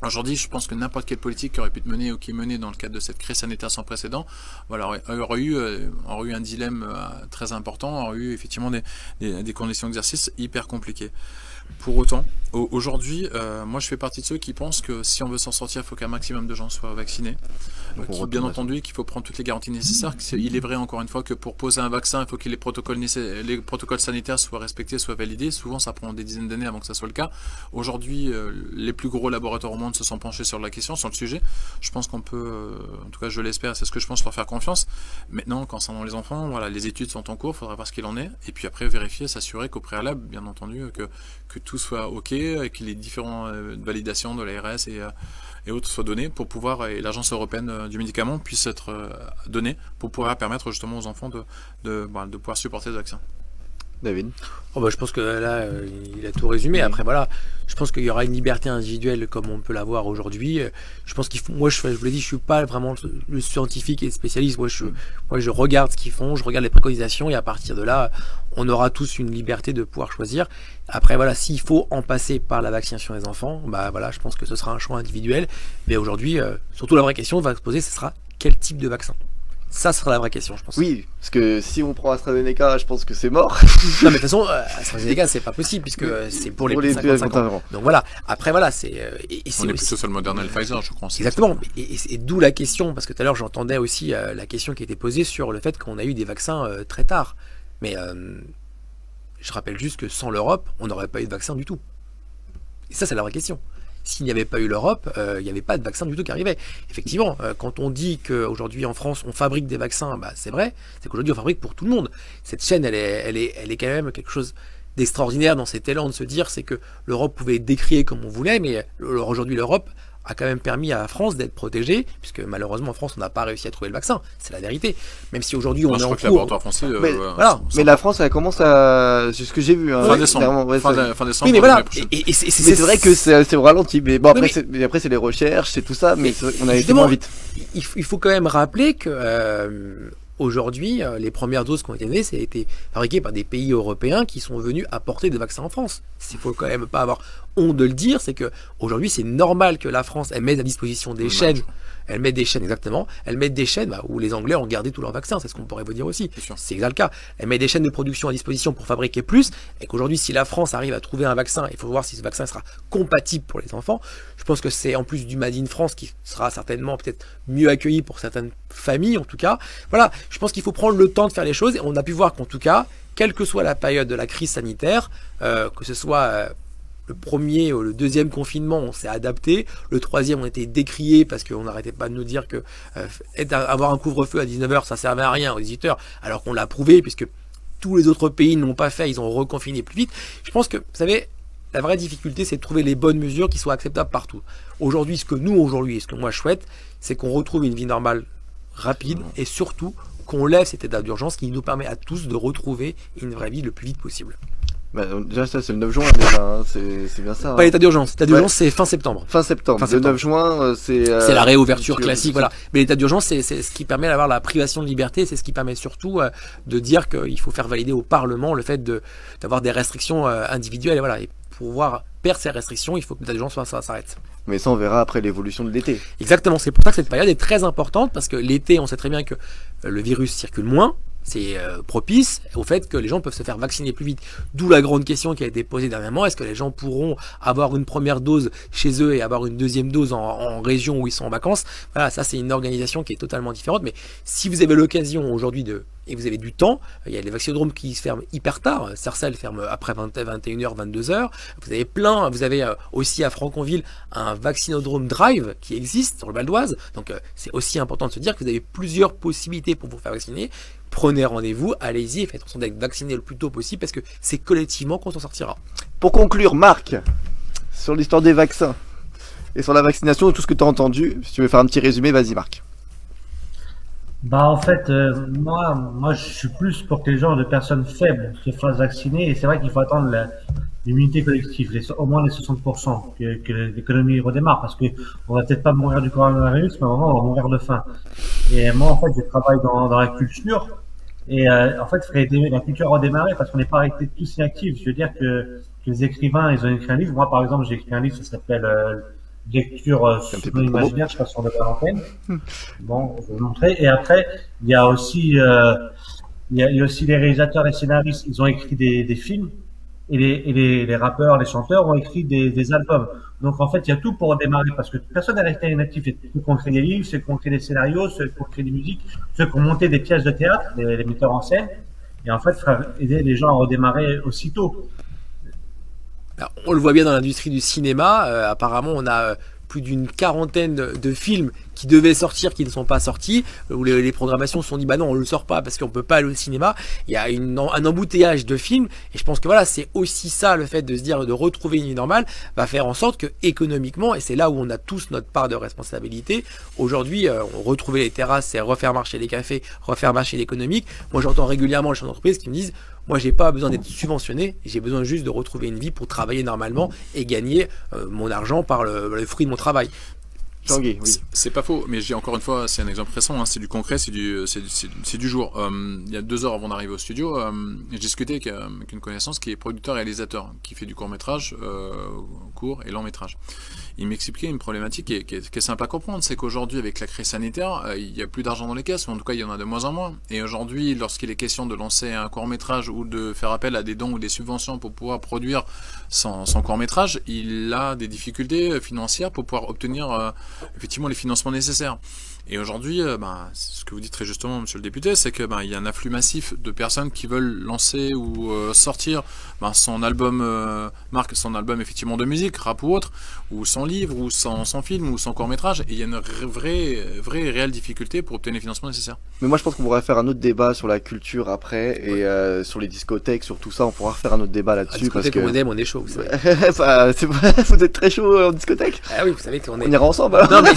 Aujourd'hui, je pense que n'importe quelle politique qui aurait pu être menée ou qui est menée dans le cadre de cette crise sanitaire sans précédent, voilà, aurait eu un dilemme très important, aurait eu effectivement des conditions d'exercice hyper compliquées. Pour autant, aujourd'hui, moi je fais partie de ceux qui pensent que si on veut s'en sortir, il faut qu'un maximum de gens soient vaccinés. Bien entendu qu'il faut prendre toutes les garanties nécessaires. Il est vrai encore une fois que pour poser un vaccin, il faut que les protocoles sanitaires soient respectés, soient validés. Souvent ça prend des dizaines d'années avant que ça soit le cas. Aujourd'hui, les plus gros laboratoires au monde se sont penchés sur la question, sur le sujet. Je pense qu'on peut, en tout cas je l'espère, c'est ce que je pense, leur faire confiance. Maintenant, concernant les enfants, voilà, les études sont en cours, il faudra voir ce qu'il en est. Et puis après vérifier, s'assurer qu'au préalable, bien entendu, que tout soit ok, et que les différentes validations de l'ARS et autres soient données pour pouvoir, et l'agence européenne du médicament puisse être donnée pour pouvoir permettre justement aux enfants de pouvoir supporter ce vaccin. David? Je pense que là, il a tout résumé. Après, voilà, je pense qu'il y aura une liberté individuelle comme on peut l'avoir aujourd'hui. Je pense qu'il faut, moi, je vous l'ai dit, je suis pas vraiment le scientifique et spécialiste. Moi, je regarde ce qu'ils font, je regarde les préconisations et à partir de là, on aura tous une liberté de pouvoir choisir. Après, voilà, s'il faut en passer par la vaccination des enfants, voilà, je pense que ce sera un choix individuel. Mais aujourd'hui, surtout la vraie question va se poser, ce sera quel type de vaccin? Ça sera la vraie question, je pense. Oui, parce que si on prend AstraZeneca, je pense que c'est mort. Non, mais de toute façon, AstraZeneca, c'est pas possible, puisque c'est pour les plus de 55 ans. Donc voilà, après voilà, c'est... on est plutôt sur le Moderna et le Pfizer, je crois. Exactement, et d'où la question, parce que tout à l'heure, j'entendais aussi la question qui était posée sur le fait qu'on a eu des vaccins très tard. Mais je rappelle juste que sans l'Europe, on n'aurait pas eu de vaccin du tout. Et ça, c'est la vraie question. S'il n'y avait pas eu l'Europe, il n'y avait pas de vaccin du tout qui arrivait. Effectivement, quand on dit qu'aujourd'hui en France, on fabrique des vaccins, c'est vrai, c'est qu'aujourd'hui on fabrique pour tout le monde. Cette chaîne, elle est quand même quelque chose d'extraordinaire dans cet élan de se dire, c'est que l'Europe pouvait décrier comme on voulait, mais aujourd'hui l'Europe a quand même permis à la France d'être protégée, puisque malheureusement en France on n'a pas réussi à trouver le vaccin, c'est la vérité. Même si aujourd'hui on est en cours. Français, mais la France elle commence à, c'est ce que j'ai vu. Hein, fin décembre. Fin décembre. Oui, mais voilà. Mais c'est vrai que c'est au ralenti. Mais bon après, après c'est les recherches, c'est tout ça, mais on a été moins vite. Il faut quand même rappeler que aujourd'hui, les premières doses qui ont été données, ça a été fabriqué par des pays européens qui sont venus apporter des vaccins en France. Il faut quand même pas avoir honte de le dire, c'est que aujourd'hui c'est normal que la France elle mette à disposition des chaînes elles mettent des chaînes, exactement, elles mettent des chaînes où les Anglais ont gardé tous leurs vaccins, c'est ce qu'on pourrait vous dire aussi. C'est exact le cas. Elles mettent des chaînes de production à disposition pour fabriquer plus, et qu'aujourd'hui, si la France arrive à trouver un vaccin, il faut voir si ce vaccin sera compatible pour les enfants. Je pense que c'est en plus du Made in France qui sera certainement peut-être mieux accueilli pour certaines familles, en tout cas. Voilà, je pense qu'il faut prendre le temps de faire les choses, et on a pu voir qu'en tout cas, quelle que soit la période de la crise sanitaire, que ce soit le premier ou le deuxième confinement, on s'est adapté. Le troisième, on était décrié parce qu'on n'arrêtait pas de nous dire que avoir un couvre-feu à 19h, ça servait à rien aux visiteurs, alors qu'on l'a prouvé puisque tous les autres pays ne l'ont pas fait, ils ont reconfiné plus vite. Je pense que, vous savez, la vraie difficulté, c'est de trouver les bonnes mesures qui soient acceptables partout. Aujourd'hui, ce que moi je souhaite, c'est qu'on retrouve une vie normale rapide et surtout qu'on lève cet état d'urgence qui nous permet à tous de retrouver une vraie vie le plus vite possible. Bah, déjà, ça, c'est le 9 juin, déjà, hein. C'est bien ça. Pas l'état d'urgence. L'état d'urgence, c'est fin septembre. Fin septembre. Le 9 juin, c'est la réouverture classique, voilà. Mais l'état d'urgence, c'est ce qui permet d'avoir la privation de liberté, c'est ce qui permet surtout de dire qu'il faut faire valider au Parlement le fait d'avoir des restrictions individuelles, et voilà. Et pour pouvoir perdre ces restrictions, il faut que l'état d'urgence s'arrête. Mais ça, on verra après l'évolution de l'été. Exactement. C'est pour ça que cette période est très importante, parce que l'été, on sait très bien que le virus circule moins. C'est propice au fait que les gens peuvent se faire vacciner plus vite. D'où la grande question qui a été posée dernièrement. Est-ce que les gens pourront avoir une première dose chez eux et avoir une deuxième dose en région où ils sont en vacances? Voilà, ça c'est une organisation qui est totalement différente. Mais si vous avez l'occasion aujourd'hui et vous avez du temps, il y a les vaccinodromes qui se ferment hyper tard. Sarcelles ferme après 21h, 22h. Vous avez aussi à Franconville un vaccinodrome drive qui existe sur le Val d'Oise. Donc c'est aussi important de se dire que vous avez plusieurs possibilités pour vous faire vacciner. Prenez rendez-vous, allez-y et faites en sorte d'être vacciné le plus tôt possible parce que c'est collectivement qu'on s'en sortira. Pour conclure, Marc, sur l'histoire des vaccins et sur la vaccination, tout ce que tu as entendu, si tu veux faire un petit résumé, vas-y Marc. Bah en fait, moi je suis plus pour que les gens de personnes faibles se fassent vacciner et c'est vrai qu'il faut attendre l'immunité collective, au moins les 60%, que l'économie redémarre parce que on va peut-être pas mourir du coronavirus, mais à un moment on va mourir de faim. Et moi en fait je travaille dans la culture et en fait la culture a redémarré parce qu'on n'est pas arrêté tous inactifs. Je veux dire que les écrivains ils ont écrit un livre. Moi par exemple j'ai écrit un livre, ça s'appelle lecture sur l'imaginaire, je sais pas si on devrait l'antenne. Bon, je vais vous montrer. Et après, il y a aussi les réalisateurs et scénaristes, ils ont écrit des films. Et les rappeurs, les chanteurs ont écrit des albums. Donc en fait, il y a tout pour démarrer parce que personne n'est resté inactif. Ceux qui ont créé des livres, ceux qui ont créé des scénarios, ceux qui ont créé des musiques, ceux qui ont monté des pièces de théâtre, les metteurs en scène. Et en fait, aider les gens à redémarrer aussitôt. Alors, on le voit bien dans l'industrie du cinéma. Apparemment, on a plus d'une quarantaine de films qui devaient sortir, qui ne sont pas sortis, où les programmations se sont dit bah non on le sort pas parce qu'on peut pas aller au cinéma. Il y a un embouteillage de films et je pense que voilà c'est aussi ça le fait de se dire de retrouver une vie normale va faire en sorte que économiquement et c'est là où on a tous notre part de responsabilité. Aujourd'hui retrouver les terrasses c'est refaire marcher les cafés, refaire marcher l'économique. Moi j'entends régulièrement les chefs d'entreprise qui me disent moi j'ai pas besoin d'être subventionné, j'ai besoin juste de retrouver une vie pour travailler normalement et gagner mon argent par le fruit de mon travail. Tanguy, oui. C'est pas faux, mais j'ai encore une fois, c'est un exemple récent, hein, c'est du concret, c'est du jour. Il y a 2 heures avant d'arriver au studio, j'ai discuté avec une connaissance qui est producteur-réalisateur, qui fait du court-métrage, court et long-métrage. Il m'expliquait une problématique qui est simple à comprendre, c'est qu'aujourd'hui, avec la crise sanitaire, il y a plus d'argent dans les caisses, ou en tout cas, il y en a de moins en moins. Et aujourd'hui, lorsqu'il est question de lancer un court-métrage ou de faire appel à des dons ou des subventions pour pouvoir produire son court-métrage, il a des difficultés financières pour pouvoir obtenir effectivement les financements nécessaires. Et aujourd'hui, ce que vous dites très justement, monsieur le député, c'est que il y a un afflux massif de personnes qui veulent lancer ou sortir son album, son album effectivement de musique, rap ou autre, ou son livre, ou son film, ou son court-métrage, et il y a une vraie et réelle difficulté pour obtenir les financements nécessaires. Mais moi je pense qu'on pourrait faire un autre débat sur la culture après, et sur les discothèques, sur tout ça, on pourra refaire un autre débat là-dessus. Parce que on est chaud, vous savez. Vous êtes très chaud en discothèque. Ah oui, vous savez qu'on est... On ira ensemble. Alors. Non, mais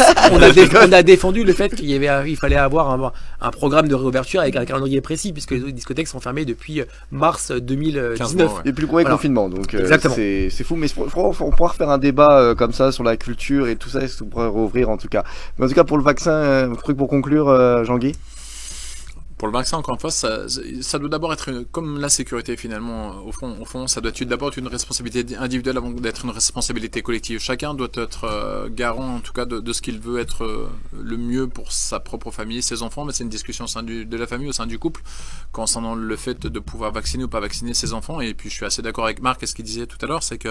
on a défendu le fait qu'il fallait avoir un programme de réouverture avec un calendrier précis, puisque les discothèques sont fermées depuis mars 2019. Et plus gros confinement, donc c'est fou. Mais on pourra refaire un débat comme ça sur la culture et tout ça, on pourrait rouvrir en tout cas. Mais en tout cas pour le vaccin, un truc pour conclure, Jean-Guy. Pour le vaccin, encore une fois, ça doit d'abord être comme la sécurité finalement. Au fond, ça doit d'abord être une responsabilité individuelle avant d'être une responsabilité collective. Chacun doit être garant, en tout cas, de ce qu'il veut être le mieux pour sa propre famille, ses enfants. Mais c'est une discussion au sein de la famille, au sein du couple, concernant le fait de pouvoir vacciner ou pas vacciner ses enfants. Et puis, je suis assez d'accord avec Marc et ce qu'il disait tout à l'heure, c'est que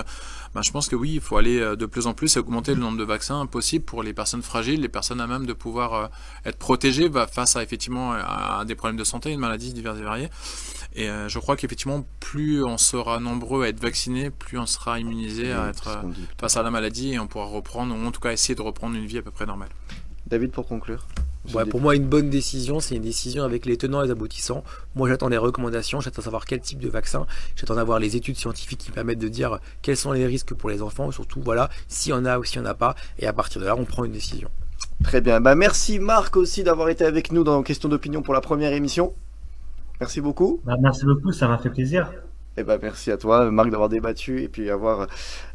je pense que oui, il faut aller de plus en plus et augmenter le nombre de vaccins possible pour les personnes fragiles, les personnes à même de pouvoir être protégées face à effectivement à des problèmes de santé, une maladie diverses et variées. Et je crois qu'effectivement, plus on sera nombreux à être vaccinés, plus on sera immunisé à être face à la maladie et on pourra reprendre, ou en tout cas essayer de reprendre une vie à peu près normale. David, pour conclure. Ouais, pour moi, une bonne décision, c'est une décision avec les tenants et les aboutissants. Moi, j'attends des recommandations, j'attends de savoir quel type de vaccin, j'attends d'avoir les études scientifiques qui permettent de dire quels sont les risques pour les enfants, surtout, voilà, s'il y en a ou s'il n'y en a pas, et à partir de là, on prend une décision. Très bien. Merci Marc aussi d'avoir été avec nous dans Question d'opinion pour la première émission. Merci beaucoup. Merci beaucoup, ça m'a fait plaisir. Merci à toi Marc d'avoir débattu et puis avoir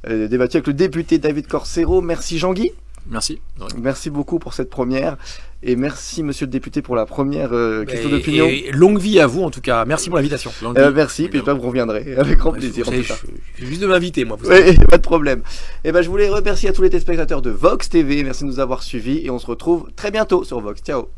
débattu avec le député David Corsero. Merci Jean-Guy. Merci. Merci beaucoup pour cette première et merci monsieur le député pour la première question d'opinion. Et longue vie à vous en tout cas. Merci pour l'invitation. Merci, puis j'espère que vous reviendrez avec grand plaisir. Je suis juste de m'inviter moi. Pas de problème. Je voulais remercier à tous les téléspectateurs de Vox TV. Merci de nous avoir suivis et on se retrouve très bientôt sur Vox. Ciao.